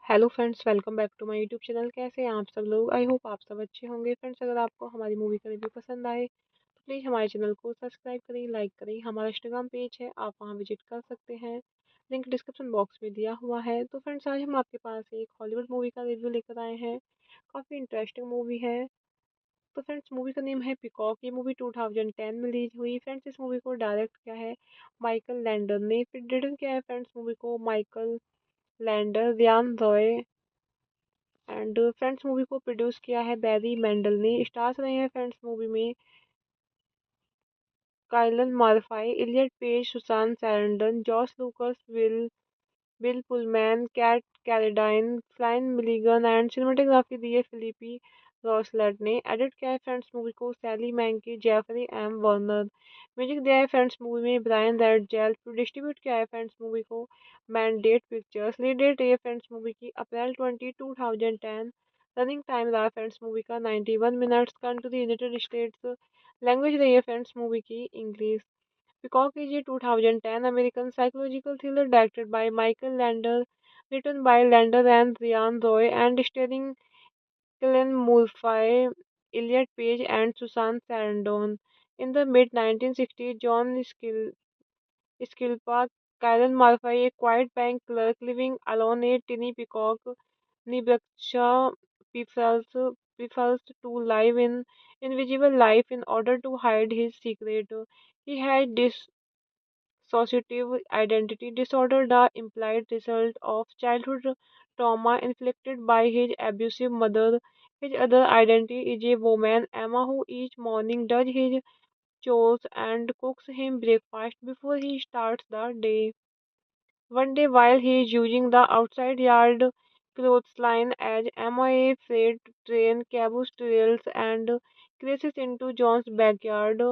Hello friends, welcome back to my YouTube channel. कैसे हैं आप सब लोग? I hope आप सब अच्छे होंगे। Friends, अगर आपको हमारी मूवी का रिव्यू पसंद आए तो प्लीज़ हमारे चैनल को सब्सक्राइब करें, लाइक करें। हमारा इंस्टाग्राम पेज है, आप वहां विजिट कर सकते हैं। लिंक डिस्क्रिप्शन बॉक्स में दिया हुआ है। तो फ्रेंड्स, आज हम आपके पास एक हॉलीवुड मूवी का रिव्यू लेकर आए हैं। काफ़ी इंटरेस्टिंग मूवी है। तो फ्रेंड्स, मूवी का नेम है पिकॉक। ये मूवी 2010 में रिलीज हुई। फ्रेंड्स, इस मूवी को डायरेक्ट किया है माइकल लैंडर ने। फिर रिटर्न किया है फ्रेंड्स मूवी को Michael Lander, Ryan Roy, and friends movie को प्रोड्यूस किया है बैरी मेंडल ने। स्टार्स रहे हैं फ्रेंड्स मूवी में Kylin Murphy, Elliot Page, Susan Sarandon, Josh Lucas, Bill Pullman, Kat कैलेडाइन, Flynn Milligan, and cinematography दी है फिलिपी रॉसलेट ने। एडिट किया है फ्रेंड्स मूवी को सैली मैंकी, जेफरी एम वर्नर। म्यूजिक दिया है फ्रेंड्स मूवी में ब्रायन रेड जेल। डिस्ट्रीब्यूट किया है फ्रेंड्स मूवी को मैंडेट पिक्चर्स। लीड डेट रही है फ्रेंड्स मूवी की अप्रैल 20 2010। रनिंग टाइम रहा फ्रेंड्स मूवी का 91 minutes. Country United states. Language रही है फ्रेंड्स मूवी की English. Peacock is a 2010 American psychological thriller directed by Michael Lander, written by Lander and Ryan Roy, and starring Cillian Murphy, Elliot Page, and Susan Sarandon. In the mid 1960s, John Skilpa, Karen Murphy, a quiet bank clerk living alone at Tiny Peacock, New Hampshire, prefers to live in invisible life in order to hide his secret. He had dissociative identity disorder, the implied result of childhood trauma inflicted by his abusive mother. His other identity is a woman, Emma, who each morning does his chores and cooks him breakfast before he starts the day. One day, while he is using the outside yard clothesline as Emma, a freight train caboose trails and crashes into John's backyard.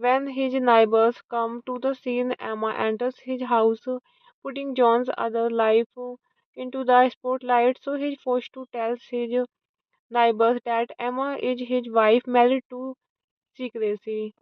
When his neighbors come to the scene, Emma enters his house, putting John's other life into the spotlight. So he's forced to tell his neighbors that Emma is his wife, married to secrecy.